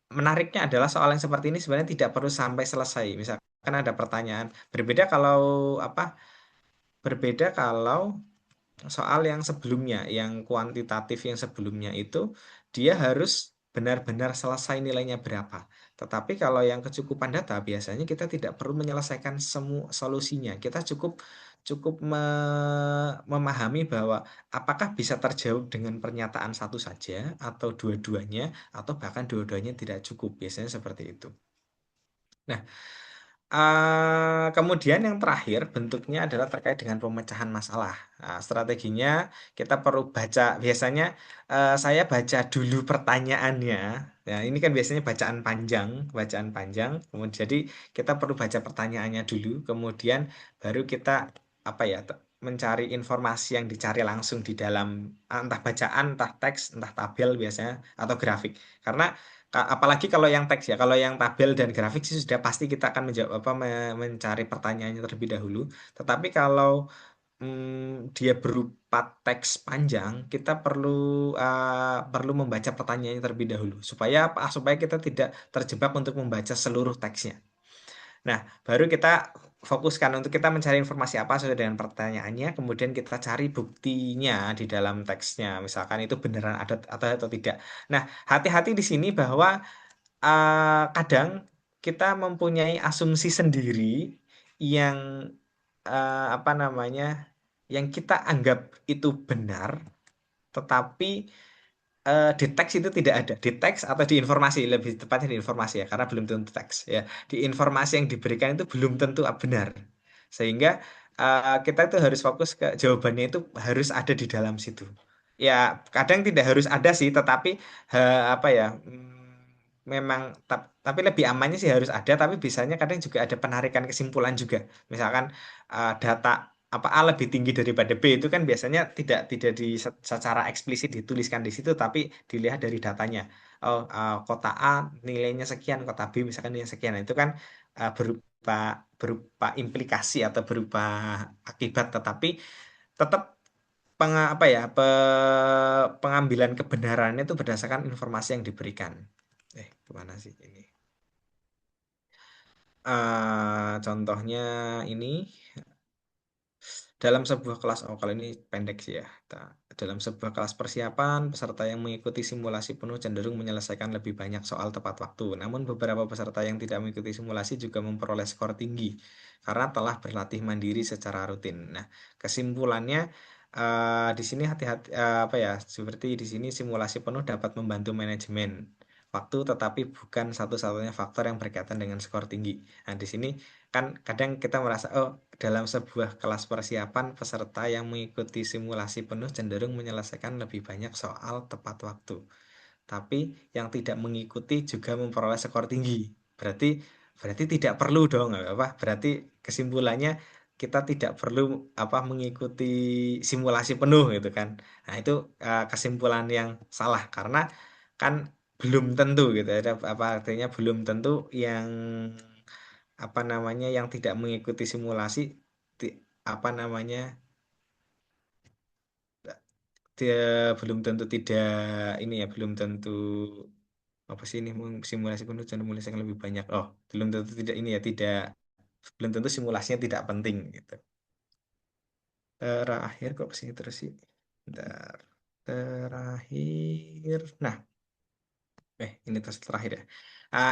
menariknya adalah soal yang seperti ini sebenarnya tidak perlu sampai selesai. Misalkan ada pertanyaan berbeda kalau soal yang sebelumnya, yang kuantitatif yang sebelumnya itu dia harus benar-benar selesai nilainya berapa. Tetapi kalau yang kecukupan data biasanya kita tidak perlu menyelesaikan semua solusinya. Kita cukup cukup memahami bahwa apakah bisa terjawab dengan pernyataan satu saja atau dua-duanya atau bahkan dua-duanya tidak cukup. Biasanya seperti itu. Nah, kemudian yang terakhir bentuknya adalah terkait dengan pemecahan masalah. Nah, strateginya kita perlu baca, biasanya saya baca dulu pertanyaannya. Ya, ini kan biasanya bacaan panjang. Kemudian jadi kita perlu baca pertanyaannya dulu, kemudian baru kita apa ya mencari informasi yang dicari langsung di dalam entah bacaan, entah teks, entah tabel biasanya atau grafik. Karena apalagi kalau yang teks ya, kalau yang tabel dan grafik sih sudah pasti kita akan menjawab mencari pertanyaannya terlebih dahulu. Tetapi kalau dia berupa teks panjang, kita perlu membaca pertanyaannya terlebih dahulu supaya apa? Supaya kita tidak terjebak untuk membaca seluruh teksnya. Nah, baru kita fokuskan untuk kita mencari informasi apa sesuai dengan pertanyaannya, kemudian kita cari buktinya di dalam teksnya, misalkan itu beneran ada atau tidak. Nah, hati-hati di sini bahwa kadang kita mempunyai asumsi sendiri yang apa namanya, yang kita anggap itu benar, tetapi di teks itu tidak ada. Di teks atau di informasi, lebih tepatnya di informasi ya, karena belum tentu teks ya. Di informasi yang diberikan itu belum tentu benar. Sehingga kita itu harus fokus ke jawabannya itu harus ada di dalam situ. Ya, kadang tidak harus ada sih, tetapi apa ya? Memang tapi lebih amannya sih harus ada, tapi biasanya kadang juga ada penarikan kesimpulan juga. Misalkan data apa A lebih tinggi daripada B itu kan biasanya tidak secara eksplisit dituliskan di situ, tapi dilihat dari datanya. Oh, kota A nilainya sekian, kota B misalkan nilainya sekian. Nah, itu kan berupa berupa implikasi atau berupa akibat, tetapi tetap apa ya pengambilan kebenarannya itu berdasarkan informasi yang diberikan. Kemana sih ini? Contohnya ini dalam sebuah kelas, oh kalau ini pendek sih ya. Dalam sebuah kelas persiapan, peserta yang mengikuti simulasi penuh cenderung menyelesaikan lebih banyak soal tepat waktu. Namun beberapa peserta yang tidak mengikuti simulasi juga memperoleh skor tinggi karena telah berlatih mandiri secara rutin. Nah, kesimpulannya di sini hati-hati apa ya? Seperti di sini simulasi penuh dapat membantu manajemen waktu, tetapi bukan satu-satunya faktor yang berkaitan dengan skor tinggi. Nah, di sini kan kadang kita merasa, oh, dalam sebuah kelas persiapan, peserta yang mengikuti simulasi penuh cenderung menyelesaikan lebih banyak soal tepat waktu. Tapi yang tidak mengikuti juga memperoleh skor tinggi. Berarti berarti tidak perlu dong, apa? Berarti kesimpulannya kita tidak perlu apa mengikuti simulasi penuh gitu kan. Nah, itu kesimpulan yang salah karena kan belum tentu gitu ya. Apa artinya belum tentu yang apa namanya yang tidak mengikuti simulasi apa namanya dia belum tentu tidak ini ya belum tentu apa sih ini simulasi penuh simulasi yang lebih banyak, oh belum tentu tidak ini ya tidak belum tentu simulasinya tidak penting gitu. Terakhir kok kesini terus sih. Bentar. Terakhir nah ini terus terakhir ya.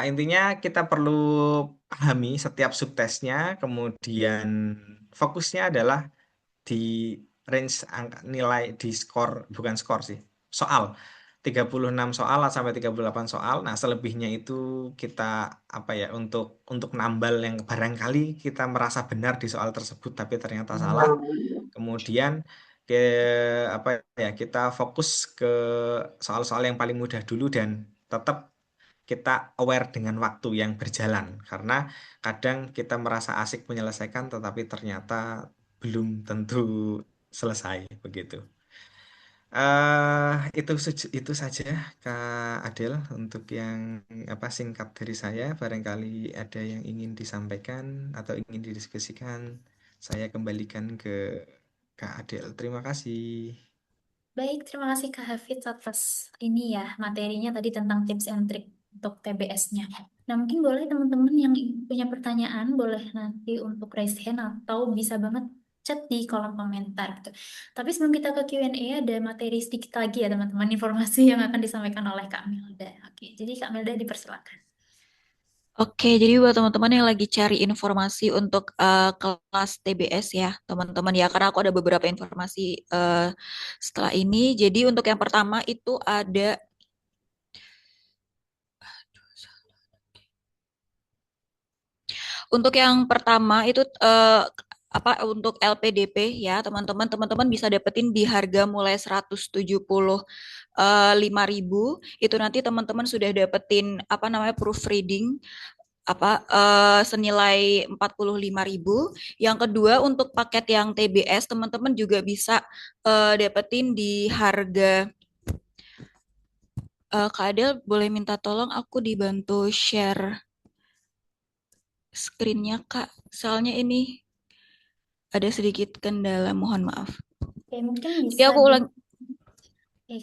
Intinya kita perlu pahami setiap subtesnya, kemudian fokusnya adalah di range angka nilai di skor, bukan skor sih, soal 36 soal sampai 38 soal. Nah, selebihnya itu kita apa ya untuk nambal yang barangkali kita merasa benar di soal tersebut tapi ternyata salah. Kemudian ke apa ya kita fokus ke soal-soal yang paling mudah dulu dan tetap kita aware dengan waktu yang berjalan karena kadang kita merasa asik menyelesaikan tetapi ternyata belum tentu selesai begitu. Itu saja Kak Adel untuk yang apa singkat dari saya. Barangkali ada yang ingin disampaikan atau ingin didiskusikan, saya kembalikan ke Kak Adel. Terima kasih. Baik, terima kasih Kak Hafid atas ini ya, materinya tadi tentang tips and trick untuk TBS-nya. Nah, mungkin boleh teman-teman yang punya pertanyaan, boleh nanti untuk raise hand atau bisa banget chat di kolom komentar gitu. Tapi sebelum kita ke Q&A, ada materi sedikit lagi ya teman-teman, informasi yang akan disampaikan oleh Kak Milda. Oke, jadi Kak Milda dipersilakan. Oke, jadi buat teman-teman yang lagi cari informasi untuk kelas TBS ya, teman-teman ya, karena aku ada beberapa informasi setelah ini. Jadi untuk yang pertama itu ada Untuk yang pertama itu apa untuk LPDP ya teman-teman bisa dapetin di harga mulai 175.000 itu nanti teman-teman sudah dapetin apa namanya proofreading senilai 45.000. Yang kedua untuk paket yang TBS teman-teman juga bisa dapetin di harga Kak Adel boleh minta tolong aku dibantu share screen-nya Kak. Soalnya ini ada sedikit kendala, mohon maaf. Oke, mungkin Jadi bisa aku di ulang,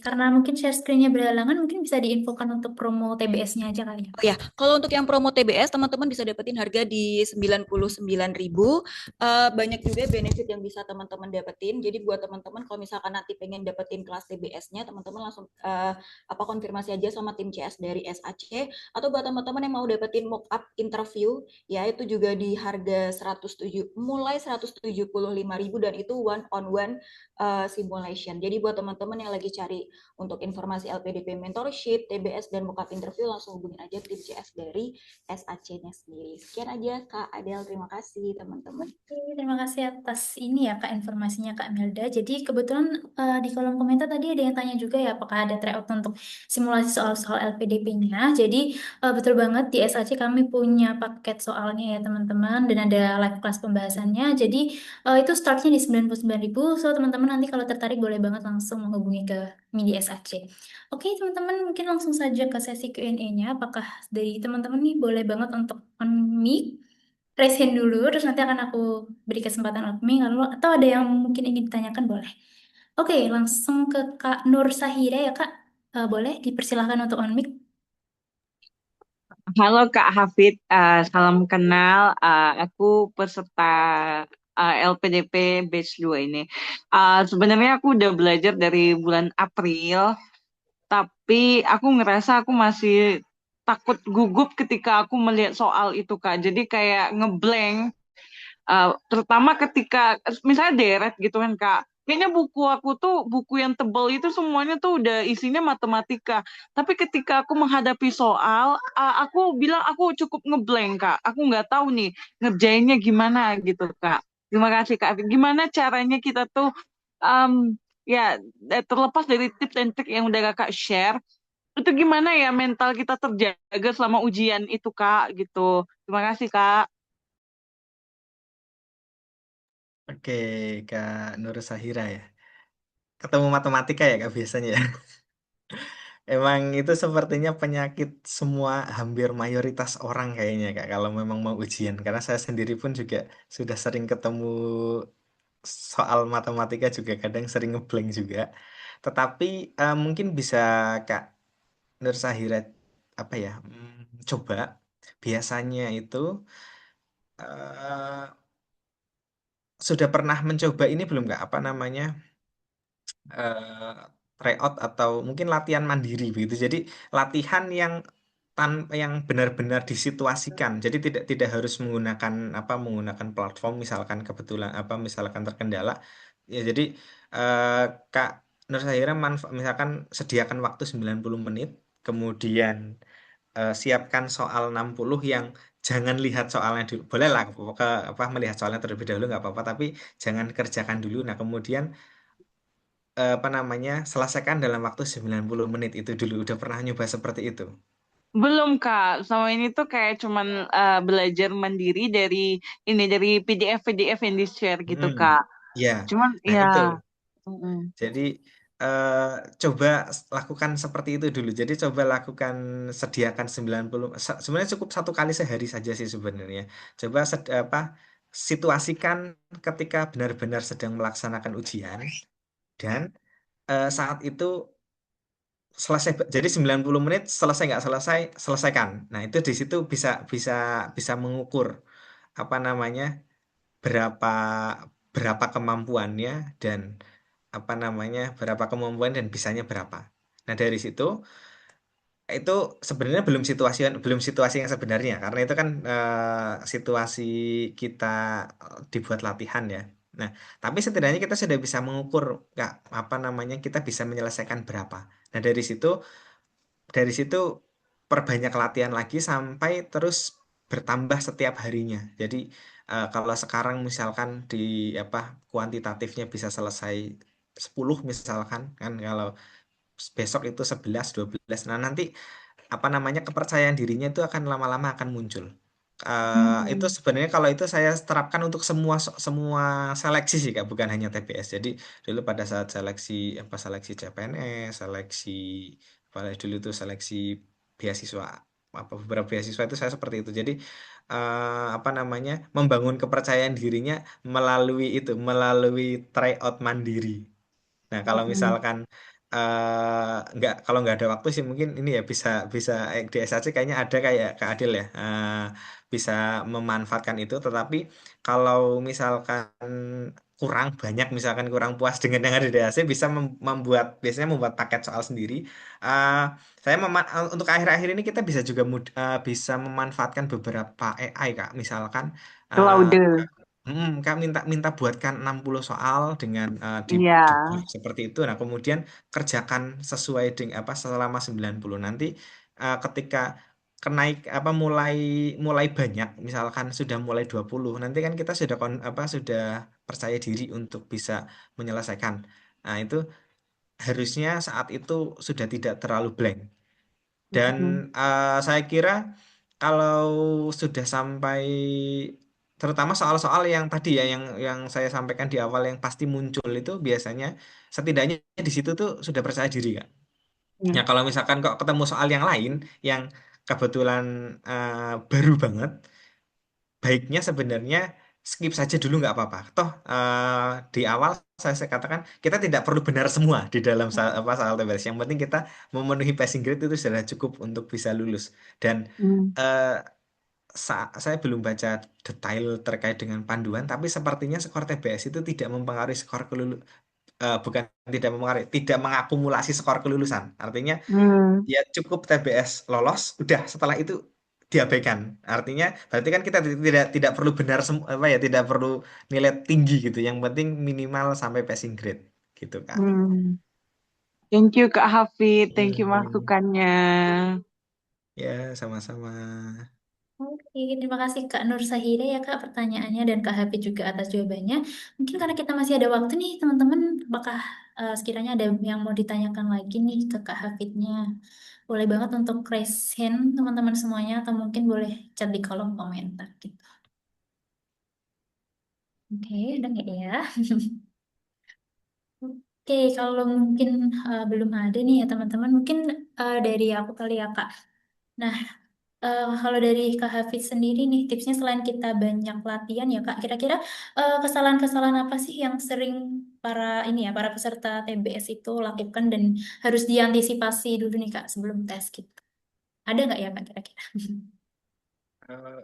karena mungkin share screen-nya berhalangan, mungkin bisa diinfokan untuk promo TBS-nya aja kali ya. oh ya, kalau untuk yang promo TBS, teman-teman bisa dapetin harga di 99.000. Banyak juga benefit yang bisa teman-teman dapetin. Jadi buat teman-teman kalau misalkan nanti pengen dapetin kelas TBS-nya, teman-teman langsung konfirmasi aja sama tim CS dari SAC. Atau buat teman-teman yang mau dapetin mock-up interview, ya itu juga di harga 175.000 dan itu one on one simulation. Jadi buat teman-teman yang lagi cari untuk informasi LPDP mentorship, TBS, dan mock-up interview langsung hubungin aja tim CS dari SAC-nya sendiri. Sekian aja Kak Adel, terima kasih teman-teman. Oke, terima kasih atas ini ya Kak informasinya Kak Melda. Jadi kebetulan di kolom komentar tadi ada yang tanya juga ya apakah ada tryout untuk simulasi soal-soal LPDP-nya. Jadi betul banget di SAC kami punya paket soalnya ya teman-teman dan ada live kelas pembahasannya. Jadi itu startnya di 99.000. So teman-teman nanti kalau tertarik boleh banget langsung menghubungi ke MIDI SAC. Oke teman-teman mungkin langsung saja ke sesi Q&A-nya. Apakah dari teman-teman nih boleh banget untuk on mic? Raise hand dulu, terus nanti akan aku beri kesempatan opening, lalu atau ada yang mungkin ingin ditanyakan boleh. Oke, langsung ke Kak Nur Sahira ya Kak. Boleh dipersilahkan untuk on mic. Halo Kak Hafid, salam kenal. Aku peserta LPDP Batch 2 ini. Sebenarnya aku udah belajar dari bulan April, tapi aku ngerasa aku masih takut gugup ketika aku melihat soal itu Kak. Jadi kayak ngeblank. Terutama ketika misalnya deret gitu kan Kak. Kayaknya buku aku tuh buku yang tebal itu semuanya tuh udah isinya matematika. Tapi ketika aku menghadapi soal, aku bilang aku cukup ngeblank Kak. Aku nggak tahu nih ngerjainnya gimana gitu Kak. Terima kasih Kak. Gimana caranya kita tuh ya terlepas dari tips dan trik yang udah Kakak share, itu gimana ya mental kita terjaga selama ujian itu Kak gitu. Terima kasih Kak. Oke, Kak Nur Sahira ya. Ketemu matematika ya Kak biasanya ya. Emang itu sepertinya penyakit semua hampir mayoritas orang kayaknya Kak kalau memang mau ujian. Karena saya sendiri pun juga sudah sering ketemu soal matematika juga kadang sering ngeblank juga. Tetapi mungkin bisa Kak Nur Sahira apa ya coba biasanya itu eh, sudah pernah mencoba ini belum Kak apa namanya eh, tryout atau mungkin latihan mandiri begitu. Jadi latihan yang yang benar-benar disituasikan. Jadi tidak tidak harus menggunakan menggunakan platform misalkan kebetulan misalkan terkendala. Ya jadi eh, Kak Nur Sahira misalkan sediakan waktu 90 menit kemudian siapkan soal 60 yang jangan lihat soalnya dulu. Boleh lah melihat soalnya terlebih dahulu nggak apa-apa tapi jangan kerjakan dulu. Nah, kemudian selesaikan dalam waktu 90 menit itu dulu. Udah pernah nyoba seperti itu? Belum Kak, sama ini tuh kayak cuman belajar mandiri dari ini dari PDF yang di-share gitu Hmm, Kak. ya. Cuman Nah, ya, itu. mm-mm. Jadi eh, coba lakukan seperti itu dulu. Jadi coba lakukan sediakan 90 sebenarnya cukup satu kali sehari saja sih sebenarnya. Coba situasikan ketika benar-benar sedang melaksanakan ujian dan saat itu selesai jadi 90 menit selesai nggak selesai selesaikan. Nah, itu di situ bisa bisa bisa mengukur apa namanya berapa berapa kemampuannya dan berapa kemampuan dan bisanya berapa. Nah, dari situ itu sebenarnya belum situasi yang sebenarnya karena itu kan situasi kita dibuat latihan ya. Nah, tapi setidaknya kita sudah bisa mengukur nggak apa namanya kita bisa menyelesaikan berapa. Nah, dari situ perbanyak latihan lagi sampai terus bertambah setiap harinya. Jadi kalau sekarang misalkan di apa kuantitatifnya bisa selesai 10 misalkan kan kalau besok itu 11 12. Nah, nanti apa namanya kepercayaan dirinya itu akan lama-lama akan muncul. Itu Hmm. sebenarnya kalau itu saya terapkan untuk semua semua seleksi sih Kak, bukan hanya TPS. Jadi dulu pada saat seleksi CPNS, seleksi apa dulu itu seleksi beasiswa apa beberapa beasiswa itu saya seperti itu. Jadi apa namanya membangun kepercayaan dirinya melalui tryout mandiri. Nah, kalau Hmm. misalkan kalau nggak ada waktu sih mungkin ini ya bisa bisa di SAC kayaknya ada kayak Kak Adil ya bisa memanfaatkan itu. Tetapi kalau misalkan kurang banyak misalkan kurang puas dengan yang ada di DAC bisa biasanya membuat paket soal sendiri. Eh, untuk akhir-akhir ini kita bisa juga bisa memanfaatkan beberapa AI Kak. Misalkan eh, Laude. Kak minta minta buatkan 60 soal dengan Iya. di brief seperti itu. Nah, kemudian kerjakan sesuai dengan apa selama 90. Nanti ketika kenaik apa mulai mulai banyak, misalkan sudah mulai 20 nanti kan kita sudah sudah percaya diri untuk bisa menyelesaikan. Nah, itu harusnya saat itu sudah tidak terlalu blank. Dan Hmm. saya kira kalau sudah sampai terutama soal-soal yang tadi ya yang saya sampaikan di awal yang pasti muncul itu biasanya setidaknya di situ tuh sudah percaya diri Kak. Hmm. Ya kalau misalkan kok ketemu soal yang lain yang kebetulan baru banget, baiknya sebenarnya skip saja dulu nggak apa-apa. Toh di awal saya katakan kita tidak perlu benar semua di dalam soal TBS. Yang penting kita memenuhi passing grade itu sudah cukup untuk bisa lulus. Dan Hmm. eh, saya belum baca detail terkait dengan panduan, tapi sepertinya skor TBS itu tidak mempengaruhi skor bukan tidak mempengaruhi, tidak mengakumulasi skor kelulusan. Artinya Hmm. ya cukup TBS lolos, udah setelah itu diabaikan. Artinya berarti kan kita tidak tidak perlu benar apa ya, tidak perlu nilai tinggi gitu. Yang penting minimal sampai passing grade gitu Kak. Hmm. Thank you Kak Hafid, thank you Hmm, masukannya. ya sama-sama. Oke, terima kasih Kak Nur Sahira ya Kak pertanyaannya dan Kak Hafid juga atas jawabannya. Mungkin karena kita masih ada waktu nih teman-teman, apakah sekiranya ada yang mau ditanyakan lagi nih ke Kak Hafidnya? Boleh banget untuk raise hand teman-teman semuanya atau mungkin boleh chat di kolom komentar gitu. Oke, ada nggak ya? Oke, kalau mungkin belum ada nih ya teman-teman, mungkin dari aku kali ya Kak. Nah, kalau dari Kak Hafiz sendiri nih, tipsnya selain kita banyak latihan ya Kak, kira-kira kesalahan-kesalahan apa sih yang sering para peserta TBS itu lakukan dan harus diantisipasi dulu nih Kak sebelum tes gitu. Ada nggak ya Kak kira-kira? Eh,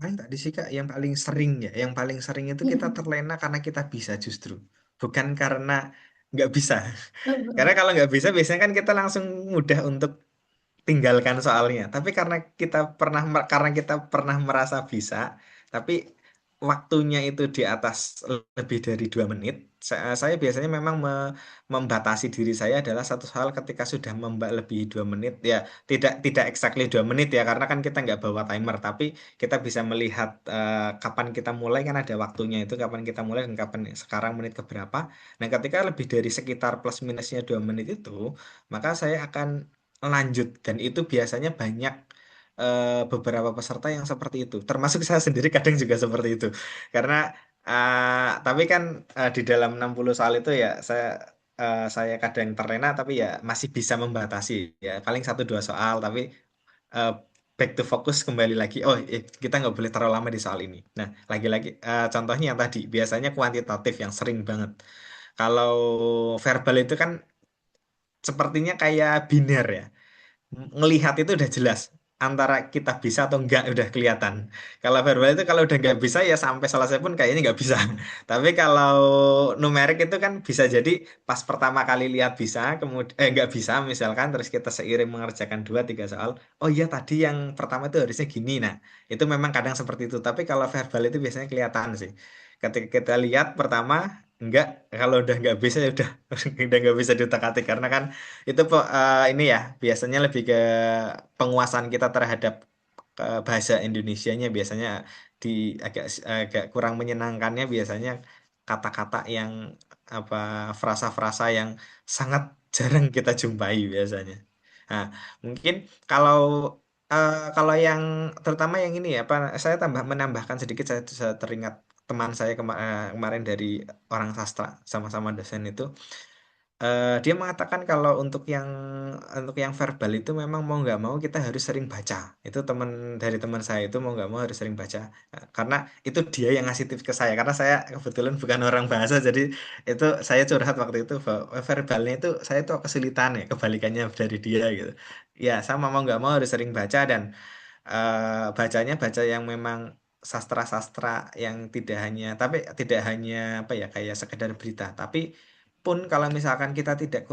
Paling tadi sih Kak yang paling sering ya, yang paling sering itu kita terlena karena kita bisa justru, bukan karena nggak bisa. Karena kalau nggak bisa biasanya kan kita langsung mudah untuk tinggalkan soalnya. Tapi karena kita pernah merasa bisa, tapi waktunya itu di atas lebih dari 2 menit. Saya biasanya memang membatasi diri saya adalah satu hal ketika sudah lebih 2 menit ya tidak tidak exactly 2 menit ya karena kan kita nggak bawa timer tapi kita bisa melihat kapan kita mulai kan ada waktunya itu kapan kita mulai dan kapan sekarang menit keberapa. Nah ketika lebih dari sekitar plus minusnya 2 menit itu maka saya akan lanjut dan itu biasanya banyak beberapa peserta yang seperti itu termasuk saya sendiri kadang juga seperti itu karena tapi kan di dalam 60 soal itu ya saya kadang terlena tapi ya masih bisa membatasi ya paling 1 2 soal tapi eh, back to focus kembali lagi oh kita nggak boleh terlalu lama di soal ini nah lagi-lagi contohnya yang tadi biasanya kuantitatif yang sering banget kalau verbal itu kan sepertinya kayak biner ya ngelihat itu udah jelas antara kita bisa atau enggak udah kelihatan. Kalau verbal itu kalau udah nggak bisa ya sampai selesai pun kayaknya nggak bisa. Tapi kalau numerik itu kan bisa jadi pas pertama kali lihat bisa, kemudian nggak bisa misalkan, terus kita seiring mengerjakan 2 3 soal, oh iya tadi yang pertama itu harusnya gini. Nah, itu memang kadang seperti itu. Tapi kalau verbal itu biasanya kelihatan sih. Ketika kita lihat pertama enggak, kalau udah nggak bisa ya udah udah nggak bisa diutak-atik karena kan itu ini ya biasanya lebih ke penguasaan kita terhadap bahasa Indonesianya biasanya di agak agak kurang menyenangkannya biasanya kata-kata yang apa frasa-frasa yang sangat jarang kita jumpai biasanya. Nah, mungkin kalau kalau yang terutama yang ini ya, apa saya menambahkan sedikit, saya teringat teman saya kemarin dari orang sastra sama-sama dosen itu. Dia mengatakan kalau untuk yang verbal itu memang mau nggak mau kita harus sering baca. Itu dari teman saya itu mau nggak mau harus sering baca. Karena itu dia yang ngasih tips ke saya. Karena saya kebetulan bukan orang bahasa, jadi itu saya curhat waktu itu bahwa verbalnya itu saya tuh kesulitan ya, kebalikannya dari dia gitu. Ya sama mau nggak mau harus sering baca dan bacanya baca yang memang sastra-sastra yang tidak hanya apa ya kayak sekedar berita, tapi pun kalau misalkan kita tidak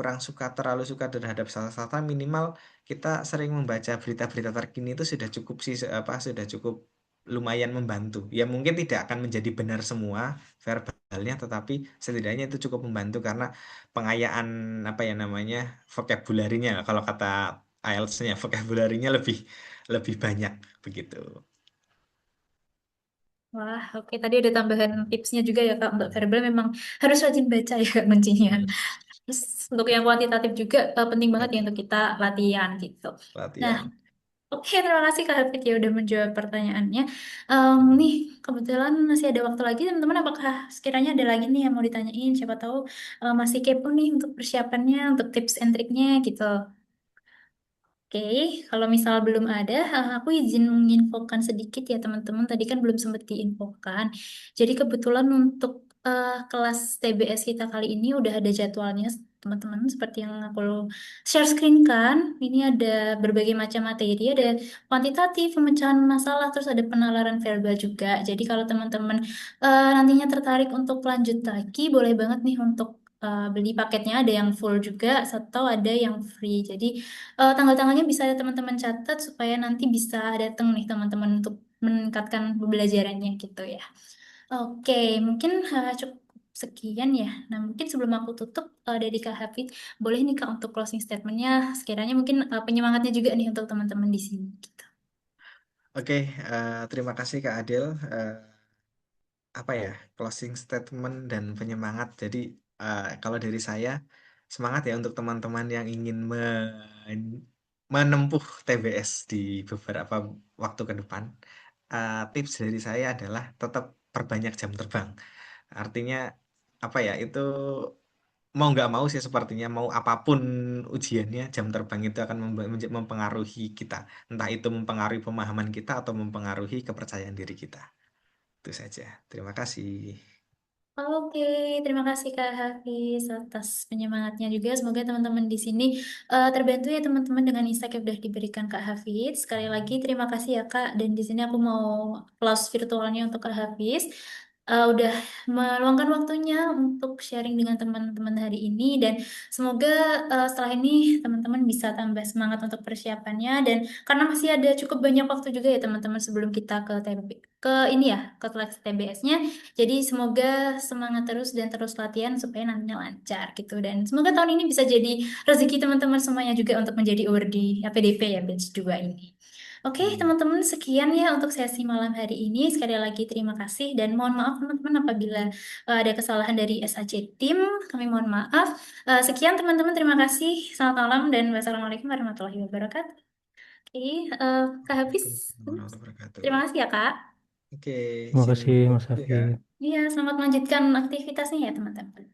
terlalu suka terhadap sastra, minimal kita sering membaca berita-berita terkini itu sudah cukup sih, sudah cukup lumayan membantu. Ya mungkin tidak akan menjadi benar semua verbalnya, tetapi setidaknya itu cukup membantu karena pengayaan apa ya namanya vocabulary-nya, kalau kata IELTS-nya vocabulary-nya lebih lebih banyak begitu. Wah, oke. Tadi ada tambahan tipsnya juga ya Kak. Untuk verbal memang harus rajin baca ya Kak kuncinya. Hmm, Terus untuk yang kuantitatif juga penting banget ya betul. untuk kita latihan gitu. Nah, Latihan. oke, terima kasih Kak Hafid ya udah menjawab pertanyaannya. Nih, kebetulan masih ada waktu lagi teman-teman. Apakah sekiranya ada lagi nih yang mau ditanyain? Siapa tahu masih kepo nih untuk persiapannya, untuk tips and triknya gitu. Oke, kalau misal belum ada, aku izin menginfokan sedikit ya teman-teman. Tadi kan belum sempat diinfokan. Jadi kebetulan untuk kelas TBS kita kali ini udah ada jadwalnya, teman-teman. Seperti yang aku share screen kan. Ini ada berbagai macam materi, ada kuantitatif, pemecahan masalah, terus ada penalaran verbal juga. Jadi kalau teman-teman nantinya tertarik untuk lanjut lagi, boleh banget nih untuk beli paketnya. Ada yang full juga, atau ada yang free. Jadi tanggal-tanggalnya bisa teman-teman catat supaya nanti bisa datang nih teman-teman untuk meningkatkan pembelajarannya gitu ya. Oke, mungkin cukup sekian ya. Nah, mungkin sebelum aku tutup dari Kak Hafid, boleh nih Kak untuk closing statementnya, sekiranya mungkin penyemangatnya juga nih untuk teman-teman di sini. Gitu. Oke, terima kasih Kak Adil. Eh, apa ya closing statement dan penyemangat. Jadi kalau dari saya semangat ya untuk teman-teman yang ingin menempuh TBS di beberapa waktu ke depan. Tips dari saya adalah tetap perbanyak jam terbang. Artinya apa ya itu mau nggak mau sih sepertinya mau apapun ujiannya jam terbang itu akan mempengaruhi kita. Entah itu mempengaruhi pemahaman kita atau mempengaruhi kepercayaan diri kita. Itu saja. Terima kasih. Oke, terima kasih Kak Hafiz atas penyemangatnya juga. Semoga teman-teman di sini terbantu ya teman-teman dengan insight yang sudah diberikan Kak Hafiz. Sekali lagi terima kasih ya Kak. Dan di sini aku mau close virtualnya untuk Kak Hafiz. Udah meluangkan waktunya untuk sharing dengan teman-teman hari ini dan semoga setelah ini teman-teman bisa tambah semangat untuk persiapannya dan karena masih ada cukup banyak waktu juga ya teman-teman sebelum kita ke TB, ke ini ya ke seleksi TBS-nya. Jadi semoga semangat terus dan terus latihan supaya nantinya lancar gitu. Dan semoga tahun ini bisa jadi rezeki teman-teman semuanya juga untuk menjadi awardee APDP ya batch 2 ini. Oke, Hmm. teman-teman sekian ya untuk sesi malam hari ini. Sekali lagi terima kasih dan mohon maaf teman-teman apabila ada kesalahan dari SAC Team. Kami mohon maaf. Sekian teman-teman, terima kasih. Selamat malam dan wassalamualaikum warahmatullahi wabarakatuh. Oke, Kak Hafiz, Waalaikumsalam warahmatullahi wabarakatuh. terima kasih ya Kak. Oke, Terima izin kasih pamit Mas dulu ya. Hafid. Iya, selamat melanjutkan aktivitasnya ya teman-teman.